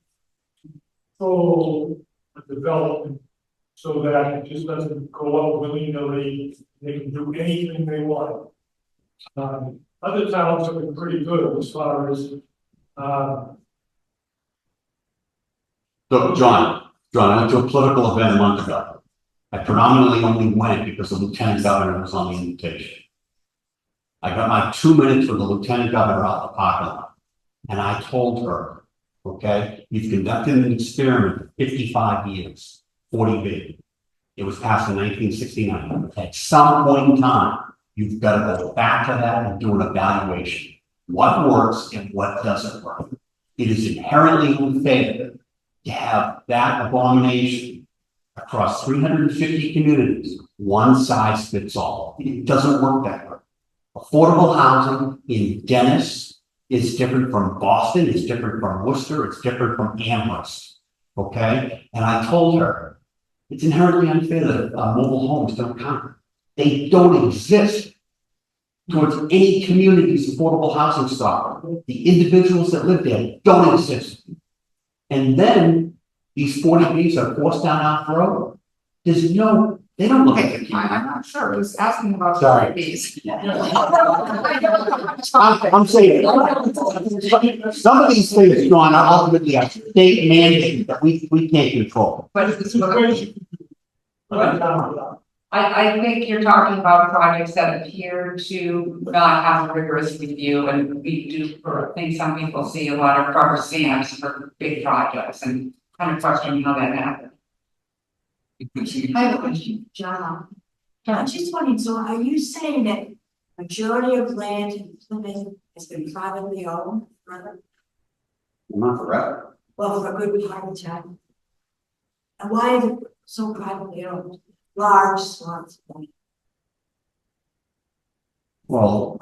control the development so that it just doesn't go up willy-nilly. They can do anything they want. Other towns have been pretty good as far as So, John, I went to a political event a month ago. I predominantly only went because the lieutenant governor was on the invitation. I got my 2 minutes with the lieutenant governor out the parking lot. And I told her, okay, you've conducted an experiment for 55 years, 40B. It was passed in 1969. At some point in time, you've got to go back to that and do an evaluation. What works and what doesn't work. It is inherently unfair to have that abomination across 350 communities, one size fits all. It doesn't work that way. Affordable housing in Dennis is different from Boston, it's different from Worcester, it's different from Amherst, okay? And I told her, it's inherently unfair that mobile homes don't count. They don't exist towards any community's affordable housing stock. The individuals that live there don't exist. And then these 40Bs are forced down our throat. There's no, they don't look at the I'm not sure, I was asking about Sorry. these. I'm saying, some of these things, John, are ultimately a state mandate that we can't control. But is this I think you're talking about projects that appear to not have a rigorous review, and we do, I think some people see a lot of rubber stamps for big projects and kind of question how that happened. I have a question, John. I'm just wondering, so are you saying that majority of land in Plymouth has been privately owned, rather? Not forever. Well, for a good part of time? And why is it so privately owned? Large swaths of land? Well,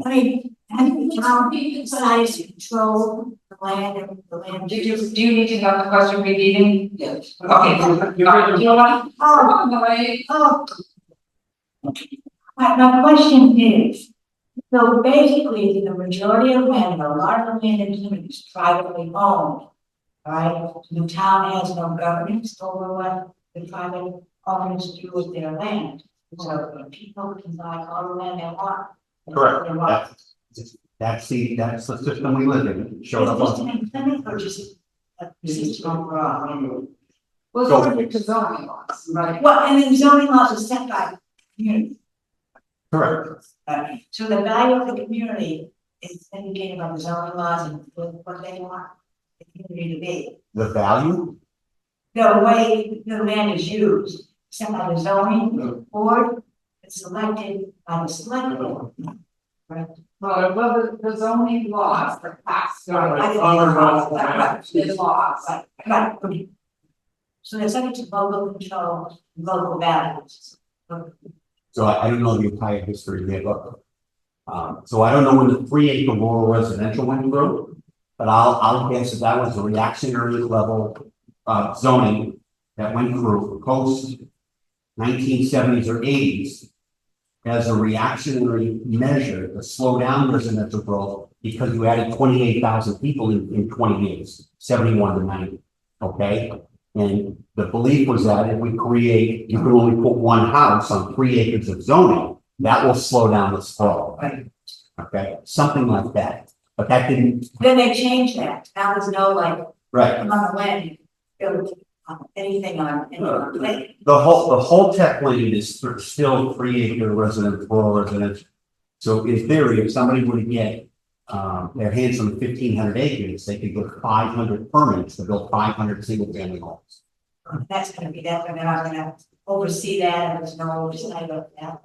I mean, haven't the town decided to control the land and the land? Do you need to have the question repeating? Yes. Okay, you want? Oh, the way. oh. My question is, so basically, the majority of land, a lot of land in Plymouth is privately owned. Right, the town has no governance over what the private owners do with their land. So people can buy all the land they want. correct. That's the system we live in. Showed up Just on. in Plymouth or just a system overall? Well, Go. it's subject to zoning laws, right? Well, and then zoning laws are set by community. Correct. So the value of the community is indicated by the zoning laws and what they want the community to be. The value? The way the land is used set by the zoning board, it's selected by the select board. Well, the zoning laws are passed. I think the laws, right. So they're subject to local control, local values. So I don't know the entire history there, but, so I don't know when the 3 acre rural residential went through, but I'll guess that was a reactionary level, zoning that went through post 1970s or 80s as a reactionary measure to slow down residential growth because you added 28,000 people in 20 years, 71 to 90, okay? And the belief was that if we create, you can only put one house on 3 acres of zoning, that will slow down the sprawl. Right. Okay, something like that, but that didn't, Then they changed that. Now there's no like right. on the land, build anything on any land. The whole tech lane is still 3 acre residential, rural residential. So in theory, if somebody were to get their hands on 1,500 acres, they could get 500 permits to build 500 single family homes. That's gonna be that, and I'm gonna oversee that, and there's no oversight of that.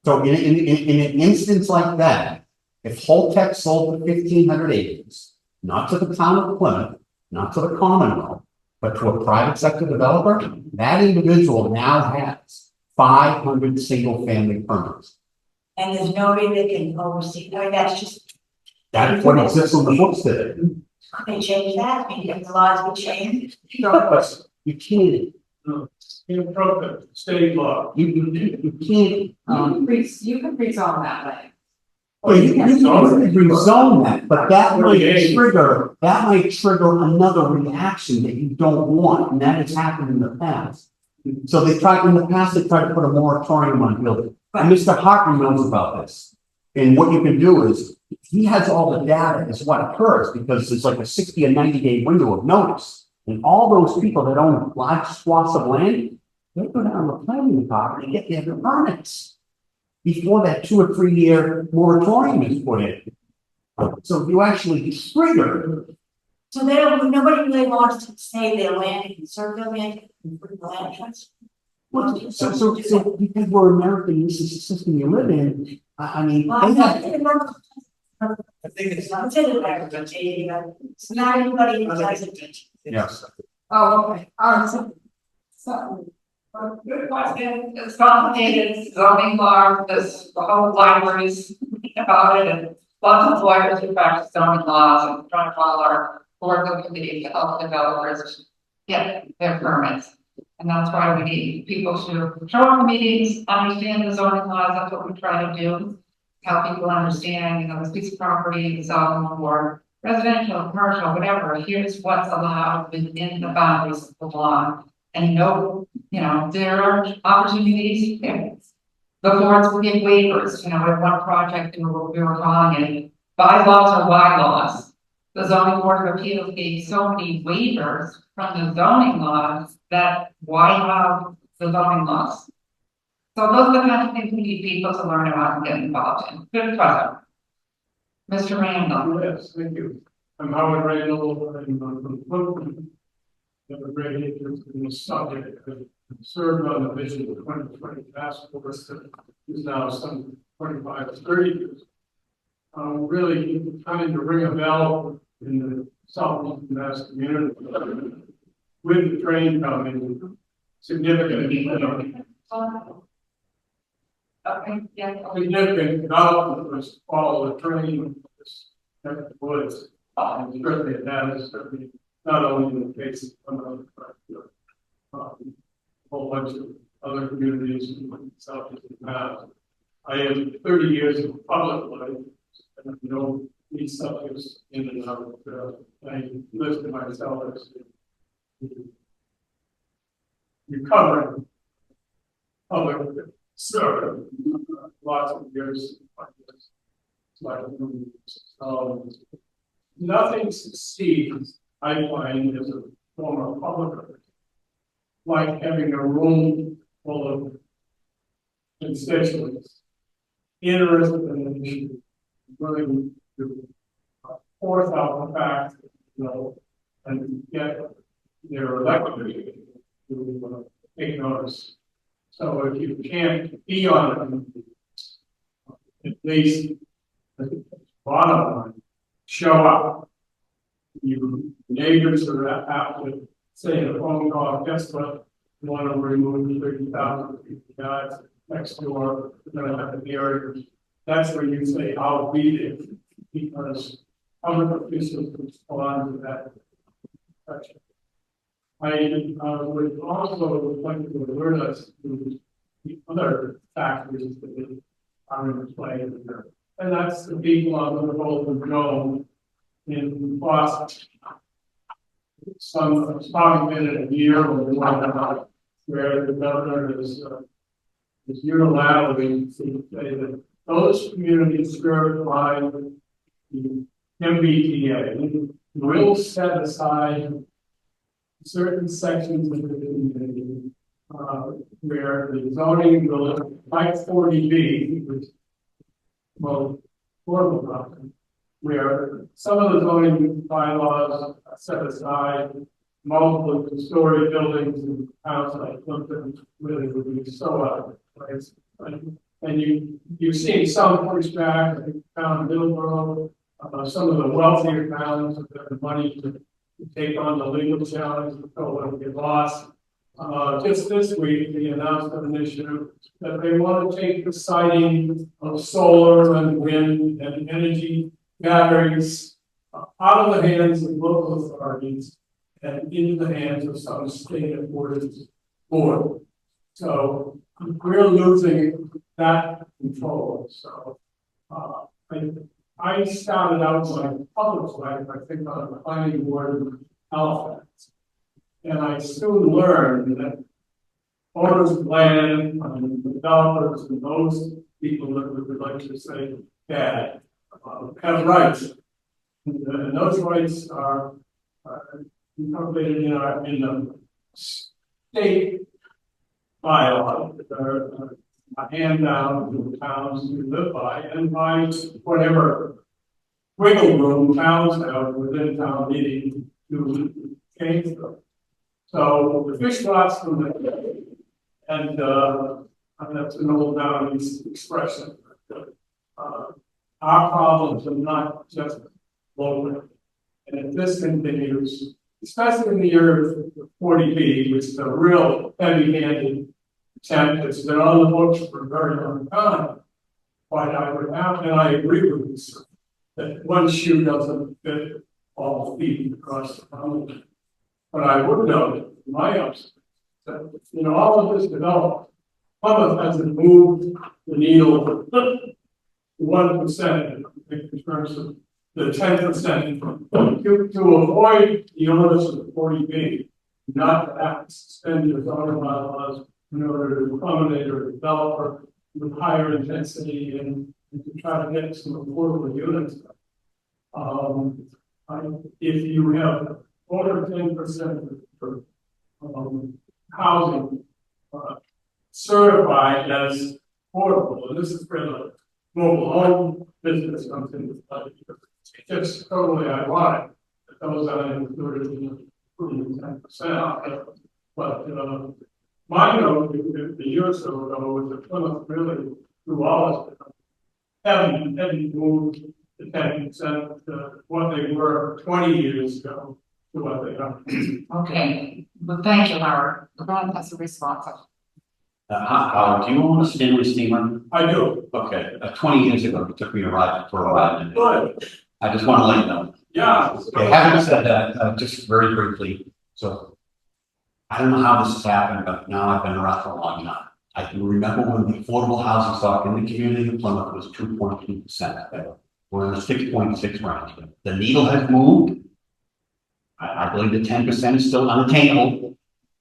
So in an instance like that, if Holtec sold the 1,500 acres, not to the town of Plymouth, not to the Commonwealth, but to a private sector developer, that individual now has 500 single family permits. And there's nobody that can oversee, I mean, that's just, That's what exists on the books today. they change that, I mean, if the laws would change. But you can't, Inappropriate state law. you can't, You can rezone that way. well, you can rezone that, but that might trigger another reaction that you don't want, and that has happened in the past. So they tried to put a moratorium on building, and Mr. Hartman knows about this. And what you can do is, he has all the data as what occurs, because it's like a 60 or 90-day window of notice. And all those people that own large swaths of land, they go down to the planning department and get their permits before that 2 or 3 year moratorium is put in. So you actually trigger. So they don't, nobody really wants to say their land and conserve their land, and put the land trust. So because we're American, this is the system you live in, I mean, Well, they I'm not have, saying that- I think it's not everybody who does it. yes. Oh, okay, so, good question, it's complicated, zoning law, this, the whole libraries about it, and lots of lawyers who practice zoning laws and trying to follow our board of committee to help developers get their permits. And that's why we need people to show up in meetings, understand the zoning laws, that's what we try to do. Help people understand, you know, this piece of property is zone for residential, commercial, whatever, here's what's allowed within the boundaries of the law. And no, you know, there are opportunities there. The boards will give waivers, you know, with one project, we were calling it bylaws or bylaws. The zoning board of appeals gave so many waivers from the zoning laws that why have the zoning laws? So those are the kind of things we need people to learn about and get involved in. Good question. Mr. Randall. Yes, thank you. I'm Howard Randall, I'm from Brooklyn. Have a great interest in this subject. I've served on the Vision 2020 Task Force that is now some 25 to 30 years. Really trying to ring a bell in the southeastern Mass community with the train coming significant. Okay, yeah. Significant development was to follow the train in the woods. And certainly that is certainly not only in the case of Plymouth, but a whole bunch of other communities in southeastern Mass. I have 30 years of public life and I know these subjects in and out. I listed myself as recovering public servant, lots of years. Nothing succeeds, I find, as a former public, like having a room full of constituents interested in the issue, willing to force out the facts, you know, and get their elected to take notice. So if you can't be on them, at least the bottom line, show up. You neighbors are out to say a phone call, guess what? You want to remove 30,000 guys next door, we're gonna have a barrier. That's where you say, I'll be there, because other officials respond to that question. I would also like to alert us to the other factors that are in play here. And that's the people on the Golden Dome in Boston. It's probably been a year or more where the governor is unilaterally say that those communities served by the MBTA will set aside certain sections of the community where the zoning will, like 40B, which well, affordable housing, where some of the zoning bylaws set aside multiple story buildings and houses like Plimpton really would be so out of place. And you've seen some pushback, I think town of Middleborough, some of the wealthier towns have the money to take on the legal challenge and go and get lost. Just this week, they announced an initiative that they want to take the siting of solar and wind and energy batteries out of the hands of local authorities and into the hands of some state ordinance board. So we're losing that control. So I started out my public life, I think, on the planning board in Halifax. And I soon learned that owners of land and developers and those people that would like to say bad have rights. And those rights are incorporated in the state bylaw that are hand down to the towns we live by and by whatever wiggle room towns have within town meeting to change them. So the fish lots from the and that's an old Downey's expression. Our problems are not just local. And if this continues, especially in the year of 40B, which is a real heavy-handed attempt that's been on the books for a very long time. But I would have, and I agree with you, sir, that one shoe doesn't fit all feet across the country. But I would note, in my observation, that all of this development, Plymouth hasn't moved the needle 1% in terms of the 10% to avoid the onus of the 40B, not to have to suspend your zoning bylaws in order to accommodate a developer with higher intensity and to try to get some affordable units. If you have over 10% for housing certified as affordable, and this is where the mobile home business comes into play. It's just totally ironic that those are included in the 10%. But my note a year or so ago was that Plymouth really, through all this, haven't moved the 10% to what they were 20 years ago to what they are. Okay, well, thank you, Howard. Ron has a response. Howard, do you own a Stanley steamer? I do. Okay, 20 years ago, it took me a ride for a ride. Good. I just want to let you know. Yeah. Okay, having said that, just very briefly, so I don't know how this has happened, but now I've been around for a long time. I can remember when the affordable housing stock in the community of Plymouth was 2.2%. We're in the 6.6 range. The needle has moved. I believe the 10% is still unattainable.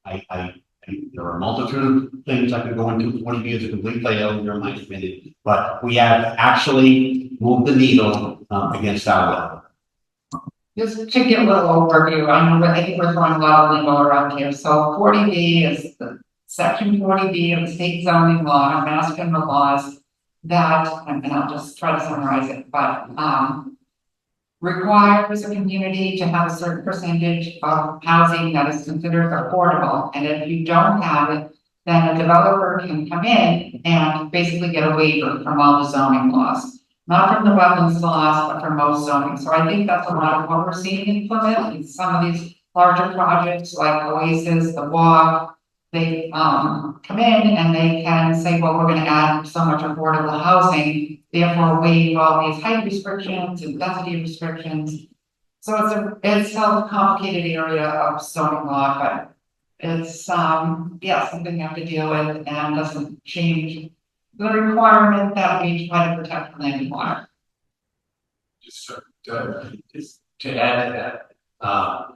There are a multitude of things I could go into. 40 years of complete failure in my opinion, but we have actually moved the needle against our will. Just to give a little overview, I think we're throwing a lot of lingo around here. So 40B is the section 40B of the state zoning law, Mass General laws that, and I'll just try to summarize it, but requires a community to have a certain percentage of housing that is considered affordable. And if you don't have it, then a developer can come in and basically get a waiver from all the zoning laws. Not from the wetlands laws, but from most zoning. So I think that's a lot of what we're seeing in Plymouth, in some of these larger projects like Oasis, the Walk. They come in and they can say, well, we're gonna add so much affordable housing, therefore waive all these height restrictions and density restrictions. So it's a complicated area of zoning law, but it's, something you have to deal with and doesn't change the requirement that we try to protect land and water. Just to add to that,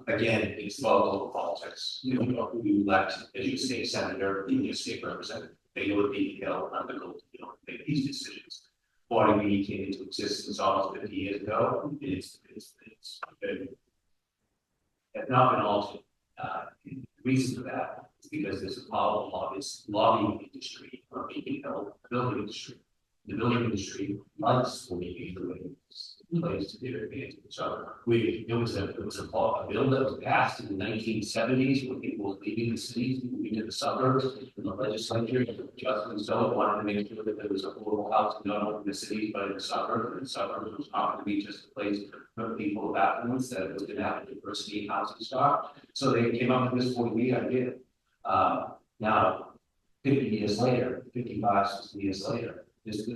again, it's local politics. You know, who you elect as your state senator, your state representative, they would be held accountable, make these decisions. 40B came into existence almost 50 years ago. It's not been altered. The reason for that is because there's a problem of this lobbying industry or being held, the building industry. The building industry likes for me to be place to their advantage. So it was a bill that was passed in the 1970s when people were leaving the cities, moving to the suburbs, and the legislature, Justin Stone, wanted to make sure that there was affordable housing not only in the cities but in the suburbs. And the suburbs was not going to be just a place for people of affluence, that it was going to have a diversity in housing stock. So they came up with this 40B idea. Now, 50 years later, 55, 60 years later, this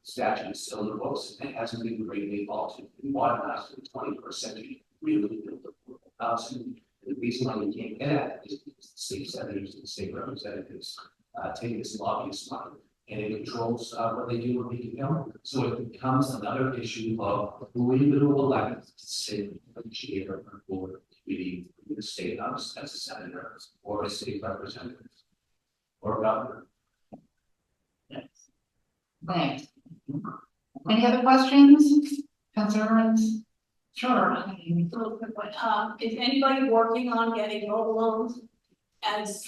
statute is still in the books and it hasn't been greatly altered. We modernized in the 21st century, really built affordable housing. And the reason why we can't get at it is because the state senators and the state representatives take this lobbyist money and it controls what they do when they can help. So it becomes another issue of who individual elected to sit on the chair or board committee in the state house as a senator or a state representative or governor. Thanks. Any other questions, concerns? Sure. Real quick one. Is anybody working on getting mobile loans as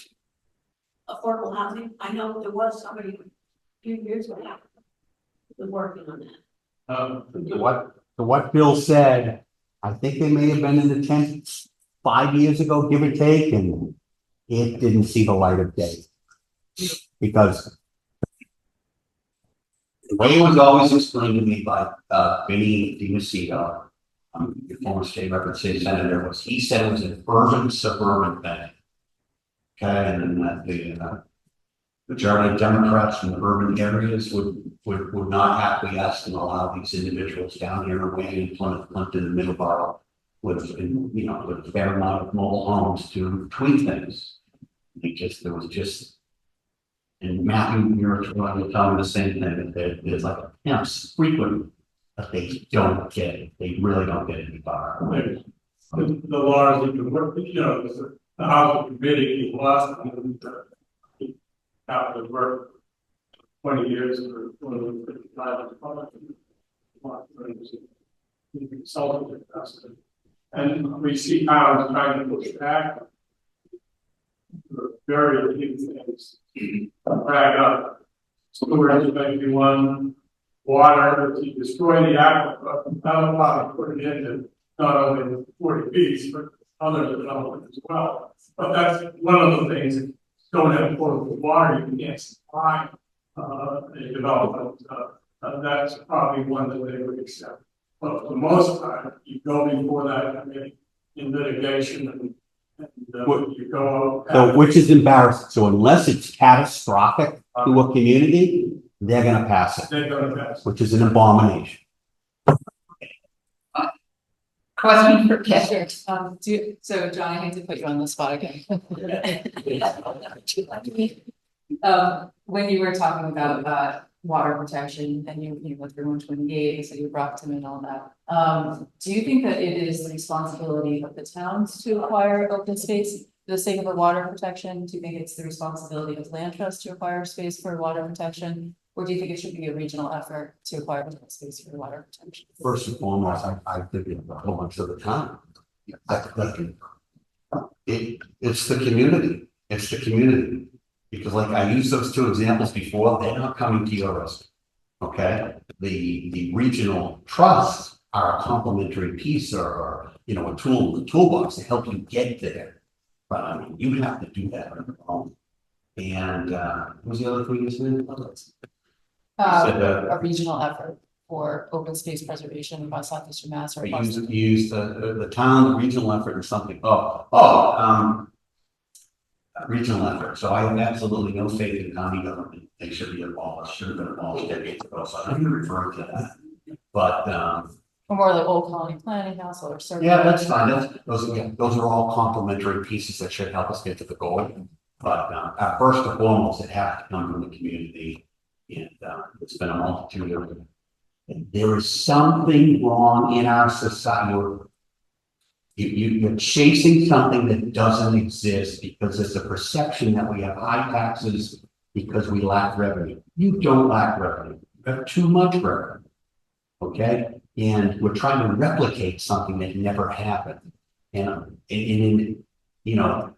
affordable housing? I know there was somebody a few years ago was working on that. What Bill said, I think they may have been in the tent 5 years ago, give or take, and it didn't see the light of day. Because the way it was always explained to me by Vinny DiMacedo, your former state representative senator, was he said it was an urban suburban thing. Okay, and then the majority of Democrats in the urban areas would not acquiesce and allow these individuals down here away in Plymouth, in the Middleborough, with a fair amount of mobile homes to tweak things. There was just. And Matthew, you're telling the same thing, that there's like pimps frequent, but they don't get it. They really don't get it any far. The laws that you work, the House Committee, the last time have to work 20 years for 55 consultant investment. And we see towns trying to push back very few things. Drag up storage maybe one, water, to destroy the aquifer, not allow to put it into not only the 40Bs, but other development as well. But that's one of the things that don't have portable water, you can't supply a development. That's probably one that they would accept. But for the most part, you go before that committee in litigation and you go So, which is embarrassing. So unless it's catastrophic to a community, they're gonna pass it. They're gonna pass. Which is an abomination. Question for Ken. So John, I hate to put you on the spot again. When you were talking about water protection and you went through 128, you said you brought them and all that. Do you think that it is the responsibility of the towns to acquire open space for the sake of the water protection? Do you think it's the responsibility of land trust to acquire space for water protection? Or do you think it should be a regional effort to acquire space for water protection? First and foremost, I think it a whole bunch of the time. It's the community. It's the community. Because like I used those two examples before, they're not coming to your rescue. Okay. The regional trusts are a complementary piece or a tool in the toolbox to help you get there. But I mean, you have to do that on your own. And, what was the other thing you said? A regional effort for open space preservation by Southeastern Mass or. Use the town regional effort or something. Regional effort. So I have absolutely no faith in county government. They should be abolished, should have been abolished decades ago. So I'm referring to that. But, Or more like Old Colony Planning Council or certain. yeah, that's fine. Those are all complementary pieces that should help us get to the goal. But, first and foremost, it has to come from the community. And, it's been a multitude of, and there is something wrong in our society. You're chasing something that doesn't exist because there's a perception that we have high taxes because we lack revenue. You don't lack revenue. You have too much revenue. Okay? And we're trying to replicate something that never happened. And you know,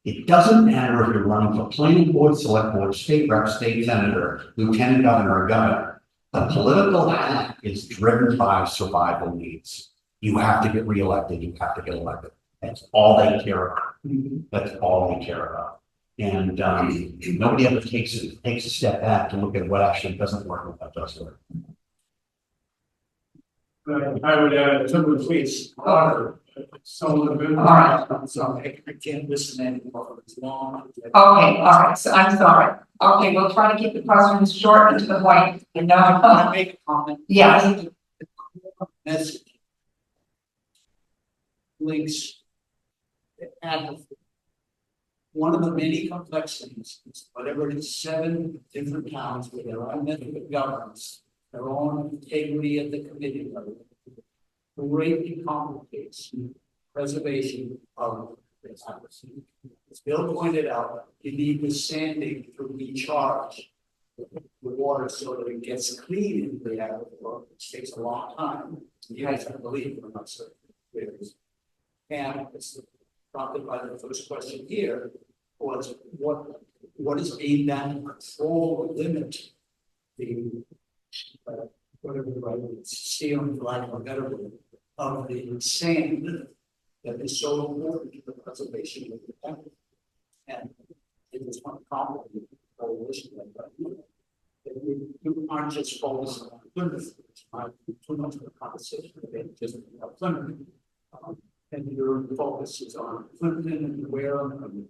it doesn't matter if you're running for planning board, select board, state rep, state senator, lieutenant governor, or governor. The political act is driven by survival needs. You have to get reelected. You have to get elected. That's all they care about. That's all they care about. And nobody ever takes a step back to look at what actually doesn't work and what does work. I would add to the police. Some of the. All right, so I can't listen anymore, it's long. Okay, all right, so I'm sorry. Okay, we'll try to keep the questions short and to the point. I want to make a comment. Yes. Message. Links. And one of the many complexities is whatever it is, 7 different towns with their own method of governance, their own integrity at the committee level, greatly complicates preservation of this house. As Bill pointed out, you need the sanding to recharge the water so that it gets clean in the aquifer, which takes a long time. You guys can believe it or not, sir. And it's prompted by the first question here was what is being done to control or limit the whatever the right is, stealing, for lack of a better word, of the sand that is so important to the preservation of the temple. And it is one complicated coalition like that. You aren't just focused on Plymouth, it's not too much of a conversation today, just about Plymouth. And your focus is on Plymouth and Wareham and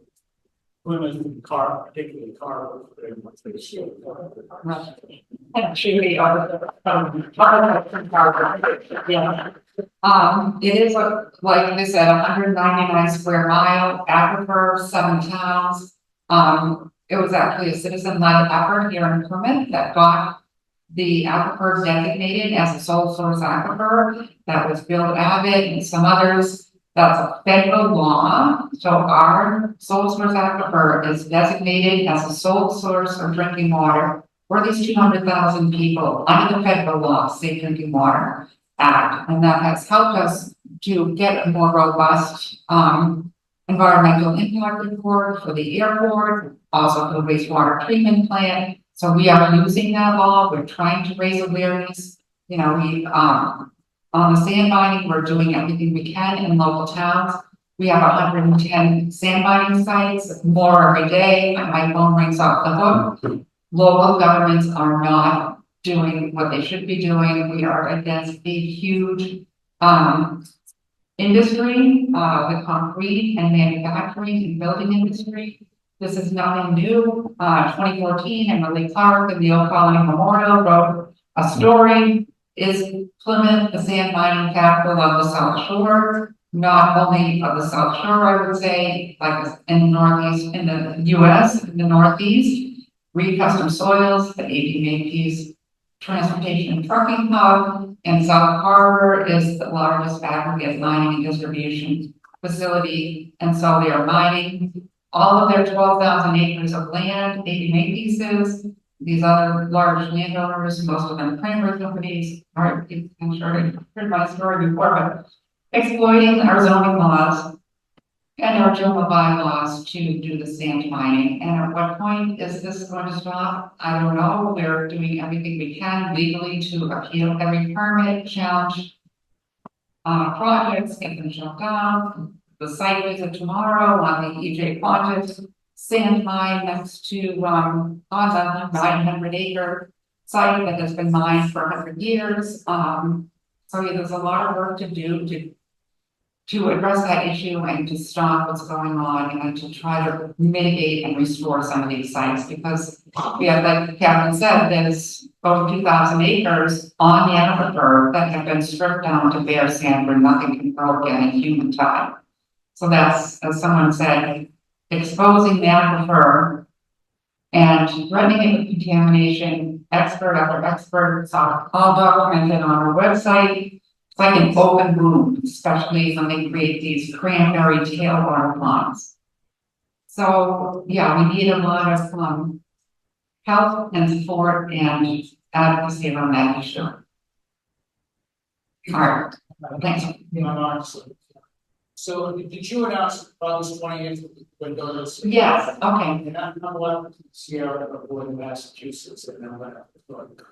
Plymouth and particularly Carver, very much the shield. Actually, yeah. It is like they said, 199 square mile aquifer, 7 towns. It was actually a citizen-led effort here in Plymouth that got the aquifer designated as a sole source aquifer. That was Bill Abbott and some others. That's a federal law. So our sole source aquifer is designated as a sole source of drinking water for these 200,000 people under the federal law, Safe Drinking Water Act. And that has helped us to get a more robust environmental impact report for the airport, also for the wastewater treatment plant. So we are using that law. We're trying to raise awareness. You know, we on the sand mining, we're doing everything we can in local towns. We have 110 sand mining sites, more every day. My phone rings off the hook. Local governments are not doing what they should be doing. We are against a huge industry, the concrete and manufacturing and building industry. This is nothing new. 2014, Emily Clark and the Old Colony Memorial wrote a story. Is Plymouth the sand mining capital of the South Shore? Not only of the South Shore, I would say, like in the Northeast, in the US, in the Northeast. Reed Custom Soils, the A.B. Makepeace Transportation and Trucking Hub, and South Harbor is the largest aggregate mining and distribution facility. And so they are mining all of their 12,000 acres of land, A.B. Makepeace's. These other large landowners, most of them Kramer companies, are, I'm sure you've heard my story before, but exploiting our zoning laws and our general bylaws to do the sand mining. And at what point is this going to stop? I don't know. We're doing everything we can legally to appeal every permit, challenge projects, get them shut down. The site visit tomorrow on the EJ project sand mine next to, on the 900-acre site that has been mined for 100 years. So yeah, there's a lot of work to do to address that issue and to stop what's going on and to try to mitigate and restore some of these sites, because we have, like Catherine said, there's over 2,000 acres on the aquifer that have been stripped down to bare sand where nothing can grow again in human time. So that's, as someone said, exposing the aquifer and threatening it with contamination, expert after expert, it's all documented on our website. It's like an open wound, especially when they create these cranberry tailwater ponds. So yeah, we need a lot of help and support and advocacy around that issue. All right, thanks. So did you announce August 20th windows? Yes, okay. And I'm left to Sierra Club in Massachusetts and then left.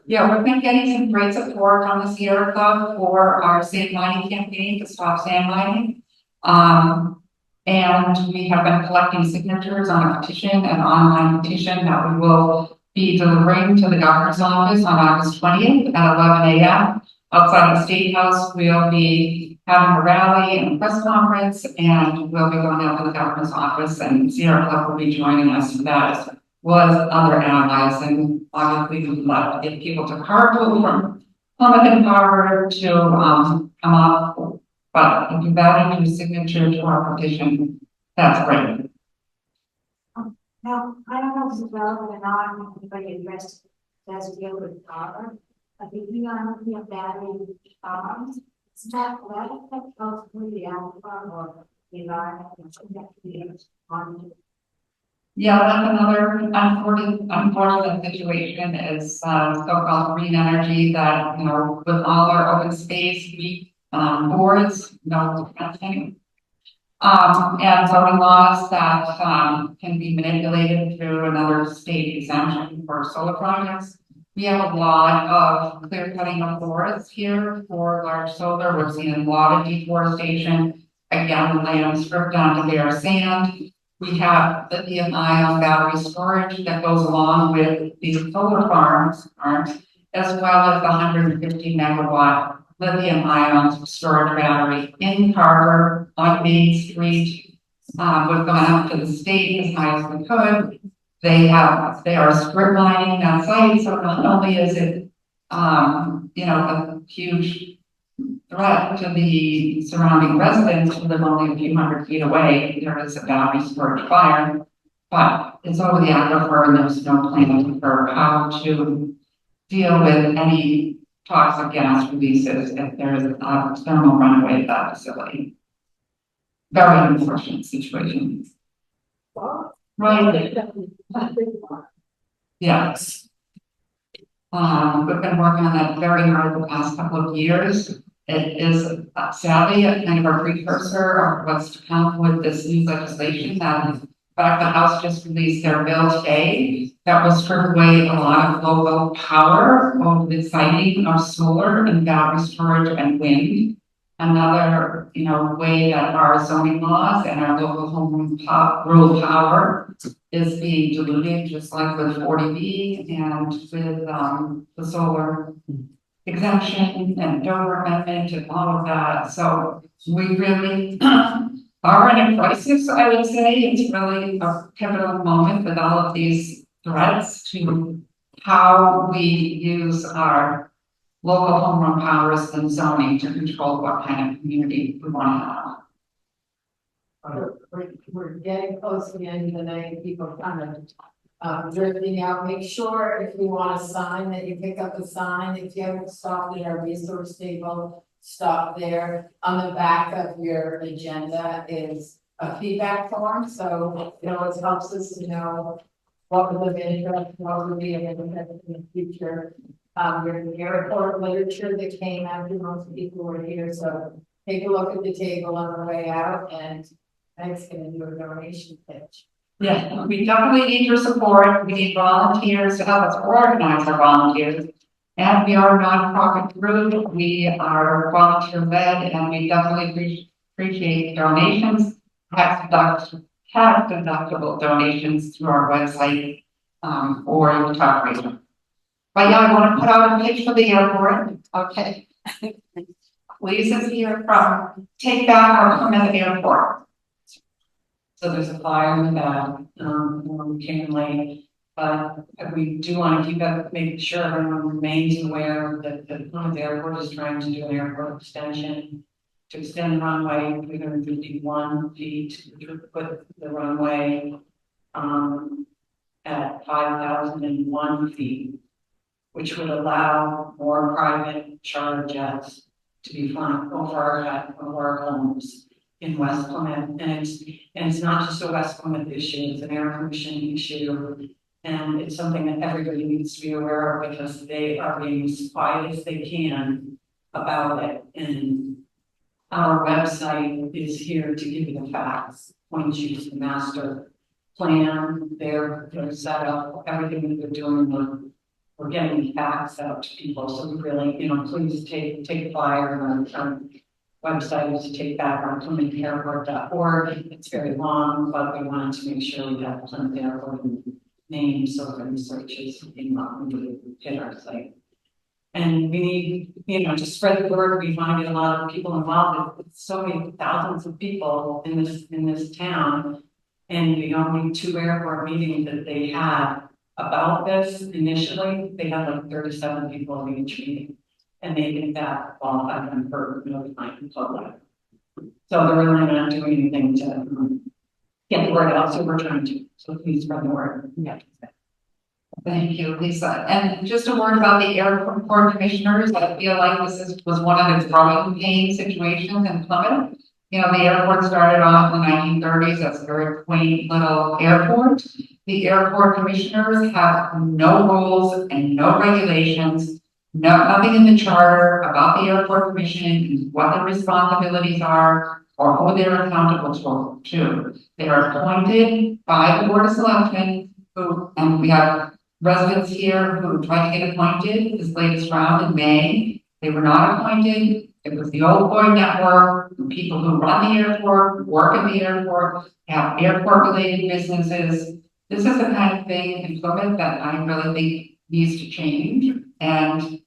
Yeah, we've been getting some great support on the Sierra Club for our sand mining campaign to stop sand mining. And we have been collecting signatures on a petition, an online petition that we will be delivering to the governor's office on August 20th at 11 a.m. Outside the State House, we'll be having a rally and a press conference, and we'll be going out to the governor's office, and Sierra Club will be joining us for that, as well as other allies. And obviously, we'd love to get people to carpool from Plymouth and Harvard to come up. But if you value your signature to our petition, that's great. Now, I don't know if it's relevant or not, if anybody addressed does deal with power. I think we are looking at that in it's not that affect the alpha or the environment Yeah, that's another unfortunate situation is so-called green energy that, you know, with all our open space, boards, no nothing. And zoning laws that can be manipulated through another state exemption for solar projects. We have a lot of clear cutting of forests here for large solar. We're seeing a lot of deforestation. Again, the land stripped down to bare sand. We have lithium-ion battery storage that goes along with these solar farms, as well as the 150 megawatt lithium-ion storage battery in Carver on Main Street. We've gone up to the state as high as we could. They are strip mining that site, so not only is it, a huge threat to the surrounding residents who live only a few hundred feet away, there is a battery storage fire, but it's over the aquifer and there's no plan for how to deal with any toxic gas releases if there is a thermal runaway at that facility. Very unfortunate situation. Right. Yes. We've been working on that very hard the past couple of years. It is sadly a kind of a precursor of what's to come with this new legislation that, in fact, the House just released their bill today that will strip away a lot of local power over the siting of solar and battery storage and wind. Another, way that our zoning laws and our local home rule power is being diluted, just like with 40B and with the solar exemption and Dover Amendment and all of that. So we really are in a crisis, I would say. It's really a pivotal moment with all of these threats to how we use our local home rule powers and zoning to control what kind of community we want to have. We're getting close to the end of the night, people kind of drifting out. Make sure if you want a sign that you pick up a sign. If you haven't stopped at our resource table, stop there. On the back of your agenda is a feedback form, so it always helps us to know what was of interest, what would be of interest in the future. There's an airport literature that came after most people were here, so take a look at the table on the way out, and Meg's gonna do a donation pitch. Yeah, we definitely need your support. We need volunteers to help us organize our volunteers. And we are a nonprofit group. We are volunteer led, and we definitely appreciate donations, tax tax deductible donations through our website, or talk radio. But yeah, I want to put out a pitch for the airport, okay? Lisa's here from Take Back Our Plymouth Airport. So there's a flyer in the back, when we came late, but we do want to keep up, make sure everyone remains aware that the Plymouth Airport is trying to do an airport extension. To extend the runway 351 feet, to put the runway, at 5,001 feet, which would allow more private charter jets to be flying over our homes in West Plymouth. And it's not just a West Plymouth issue, it's an air pollution issue. And it's something that everybody needs to be aware of because they are being as quiet as they can about it. And our website is here to give you the facts, point you to the master plan, their setup, everything that they're doing. We're getting the facts out to people. So we really, please take a flyer on our website is to take back our PlymouthAirport.org. It's very long, but we wanted to make sure we got the Plymouth Airport name so if any searches came up, we would hit our site. And we need, to spread the word. We want to get a lot of people involved. With so many thousands of people in this town, and the only 2 airport meetings that they had about this initially, they had like 37 people in each meeting, and they think that qualified them for notifying the public. So they're really not doing anything to get the word out. So we're trying to. So please spread the word. Yeah. Thank you, Lisa. And just a word about the airport commissioners. I feel like this was one of the growing pain situations in Plymouth. The airport started off in the 1930s as a very quaint little airport. The airport commissioners have no rules and no regulations, nothing in the charter about the airport commission and what their responsibilities are or who they're accountable to. They are appointed by the Board of Selectmen, and we have residents here who tried to get appointed this latest round in May. They were not appointed. It was the old boy network, people who run the airport, work at the airport, have airport related businesses. This is the kind of thing in Plymouth that I really think needs to change. And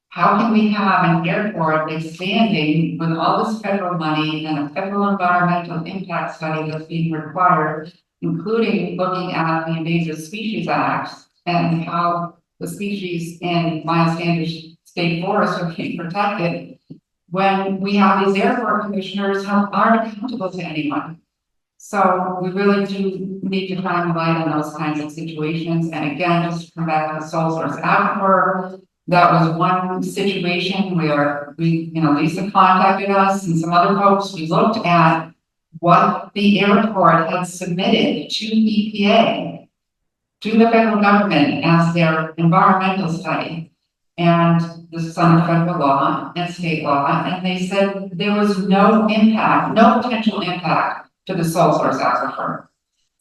how can we have an airport expanding with all this federal money and a federal environmental impact study that's being required, including looking at the Endangered Species Act and how the species in Miles Standish State Forest are being protected, when we have these airport commissioners who aren't accountable to anyone. So we really do need to shine the light on those kinds of situations. And again, just to come back to the sole source aquifer, that was one situation where Lisa contacted us and some other folks. We looked at what the airport had submitted to EPA, to the federal government as their environmental study. And this is under federal law and state law. And they said there was no impact, no potential impact to the sole source aquifer.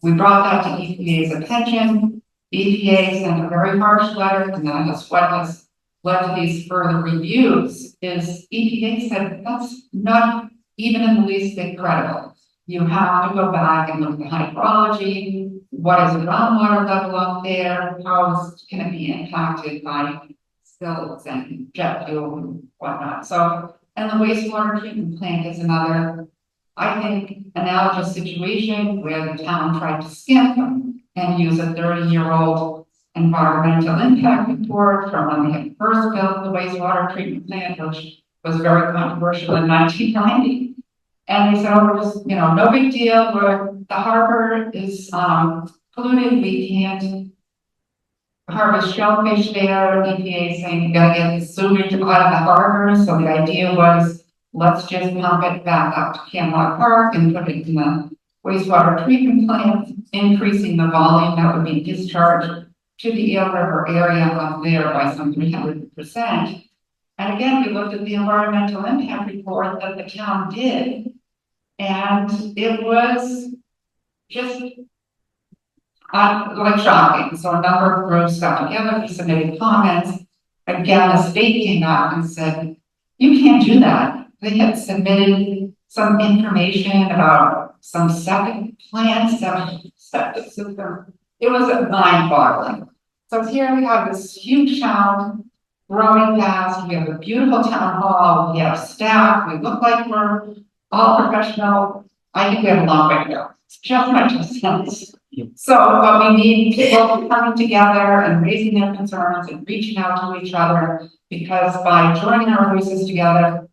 We brought that to EPA's attention. EPA sent a very harsh letter, and that is what has led to these further reviews. Is EPA said that's not even in the least bit credible. You have to go back and look at the hydrology. What is the groundwater level up there? How can it be impacted by spills and jet fuel and whatnot? So, and the wastewater treatment plant is another, I think, analogous situation where the town tried to skimp and use a 30-year-old environmental impact report from when they had first built the wastewater treatment plant, which was very controversial in 1990. And they said, oh, we're just, no big deal, the harbor is polluted, we can't harvest shellfish there. EPA saying you gotta get the sewage out of the harbor. So the idea was, let's just pump it back up to Camelot Park and put it in the wastewater treatment plant, increasing the volume that would be discharged to the Eel River area up there by some 300%. And again, we looked at the environmental impact report that the town did, and it was just like shocking. So a number of groups got together, we submitted comments. Again, the state came out and said, you can't do that. They had submitted some information about some septic plants, septic system. It was mind-boggling. So here we have this huge town growing fast. We have a beautiful town hall. We have staff. We look like we're all professional. I think we have a long way to go. It's just my 2 cents. So, but we need people coming together and raising their concerns and reaching out to each other, because by joining our voices together,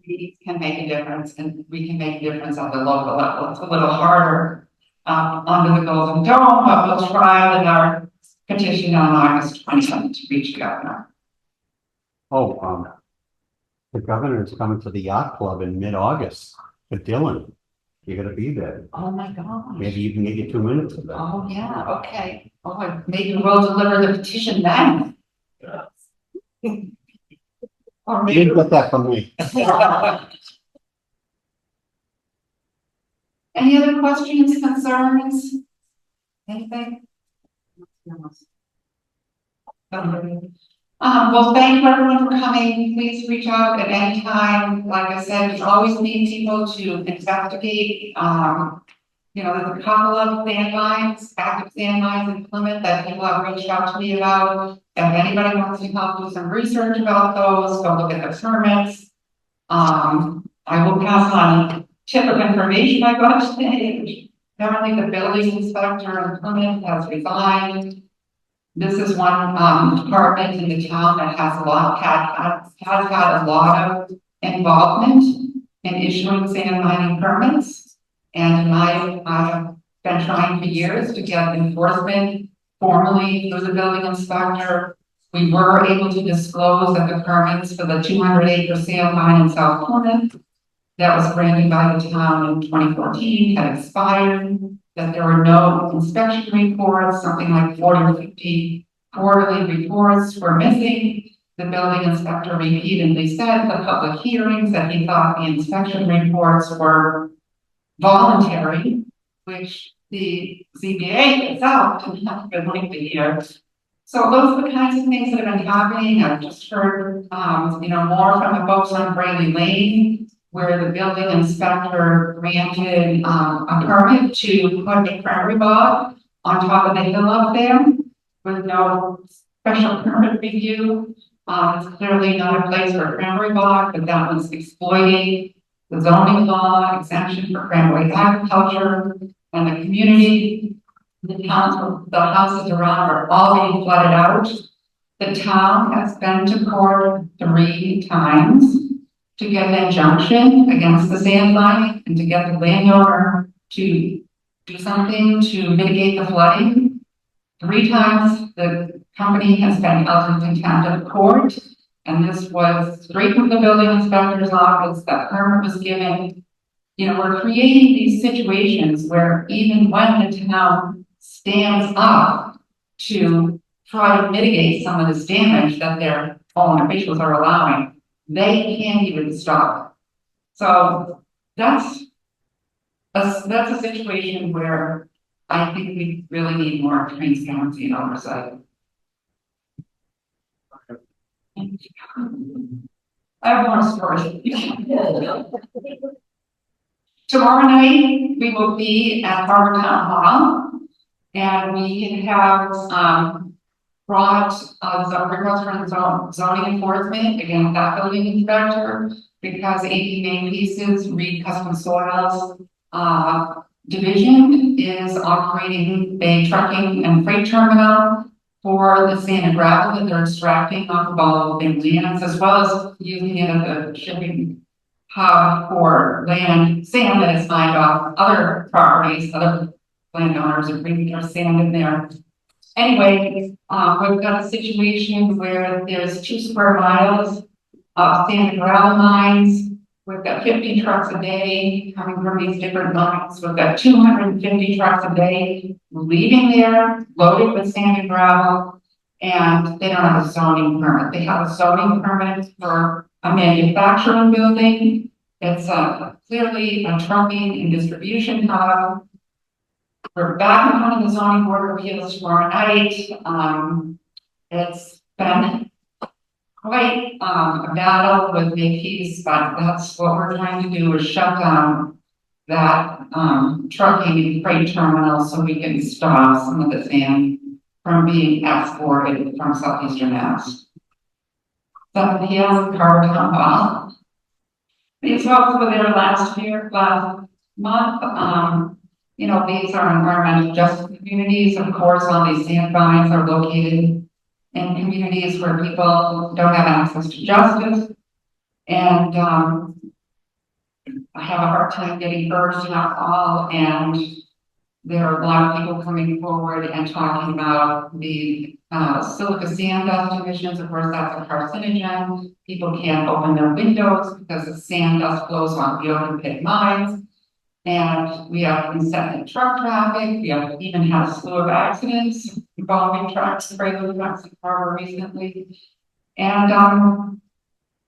we can make a difference, and we can make a difference at the local level. It's a little harder under the Golden Dome, but we'll try with our petition on August 27th to reach the governor. Oh, the governor is coming to the yacht club in mid-August for Dylan. You're gonna be there. Oh my gosh. Maybe you can get your 2 minutes of that. Oh, yeah, okay. Oh, maybe we'll deliver the petition then. Or You maybe. didn't get that from me. Any other questions, concerns? Anything? Well, thank you everyone for coming. Please reach out at any time. Like I said, we always need people to investigate. You know, there's a couple of landmines, active landmines in Plymouth that people have reached out to me about. If anybody wants to help do some research about those, go look at the permits. I will pass on a tip of information I got today. Apparently the building inspector in Plymouth has resigned. This is one department in the town that has had a lot of involvement in issuing sand mining permits. And I've been trying for years to get enforcement formally through the building inspector. We were able to disclose that the permits for the 200-acre sand mine in South Plymouth that was granted by the town in 2014 had expired, that there were no inspection reports, something like 40 or 50 quarterly reports were missing. The building inspector repeatedly said at the public hearings that he thought the inspection reports were voluntary, which the ZBA itself did not believe the year. So those are the kinds of things that have been happening. I've just heard, you know, more from the folks on Brayley Lane, where the building inspector granted a permit to put a prairie bog on top of the hill up there with no special permit review. It's clearly not a place for cranberry bog, but that was exploiting the zoning law exemption for cranberry agriculture, and the community, the council, the houses around are all being flooded out. The town has been to court 3 times to get an injunction against the sand mine and to get the landowner to do something to mitigate the flooding. 3 times the company has been held in contempt of court, and this was straight from the building inspector's office. That permit was given. You know, we're creating these situations where even when the town stands up to try to mitigate some of this damage that their own officials are allowing, they can't even stop it. So that's a situation where I think we really need more transparency and oversight. I have more stories. Tomorrow night, we will be at Harbor Town Hall, and we have brought some request from zoning enforcement against that building inspector because AP Main Pieces Reed Custom Soils division is operating a trucking and freight terminal for the sand and gravel that they're extracting off of all of their lands, as well as using it as a shipping hub for land sand that is mined off other properties, other landowners are bringing their sand in there. Anyway, we've got a situation where there's 2 square miles of sand and gravel mines. We've got 50 trucks a day coming from these different mines. We've got 250 trucks a day leaving there, loaded with sand and gravel, and they don't have a zoning permit. They have a zoning permit for a manufacturing building. It's clearly a trucking and distribution hub. We're back in front of the zoning board of appeals tomorrow night. It's been quite a battle with Makepeace, but that's what we're trying to do, is shut down that, trucking and freight terminal so we can stop some of the sand from being exported from southeastern Mass. 7 p.m. Carver Town Hall. These folks were there last month. You know, these are environmental justice communities. Of course, all these sand mines are located in communities where people don't have access to justice. And I have a hard time getting urged alcohol, and there are a lot of people coming forward and talking about the silica sand dust emissions. Of course, that's a carcinogen. People can't open their windows because the sand dust flows on the open pit mines. And we have incessant truck traffic. We have even had a slew of accidents involving trucks, trailer trucks in Carver recently. And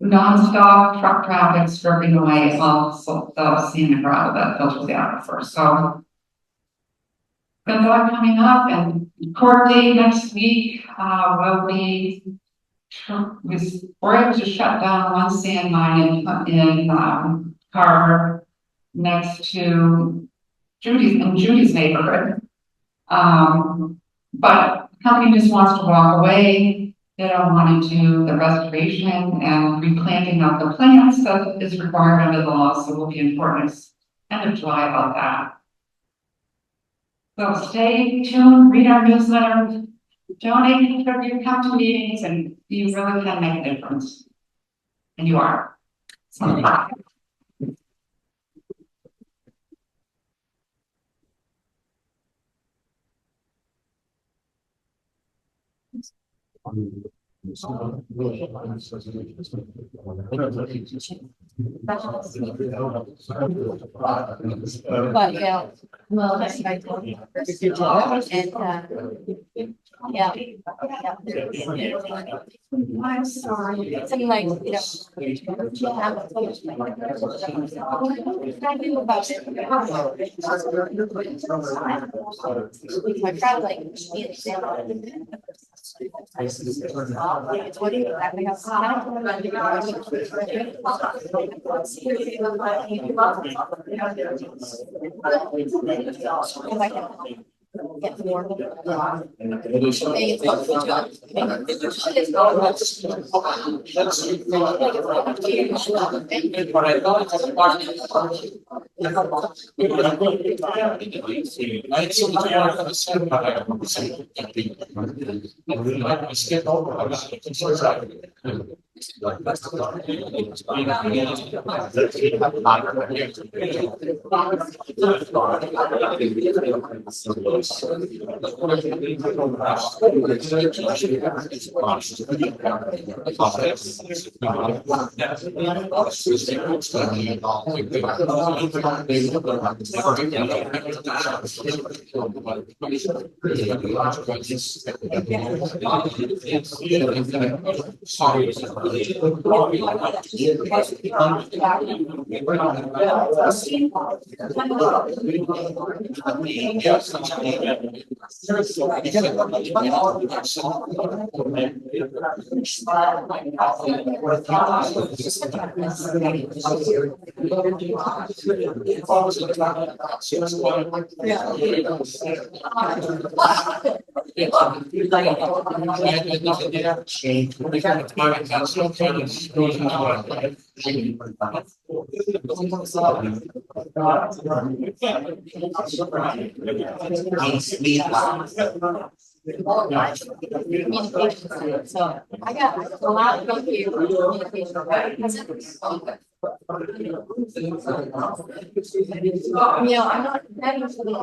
nonstop truck traffic stripping away all the sand and gravel that filters the aquifer. So good luck coming up, and court date next week will be, we're able to shut down one sand mine in Carver next to Judy's neighborhood. But the company just wants to walk away. They don't want to do the restoration and replanting of the plants that is required under the law, so we'll be informed end of July about that. So stay tuned, read our newsletter, donate, contribute, come to meetings, and you really can make a difference. And you are. So, But yeah, well, that's my and yeah. I'm sorry. It's like, you know, get more. So I got a lot of you. You know, I'm not ready for the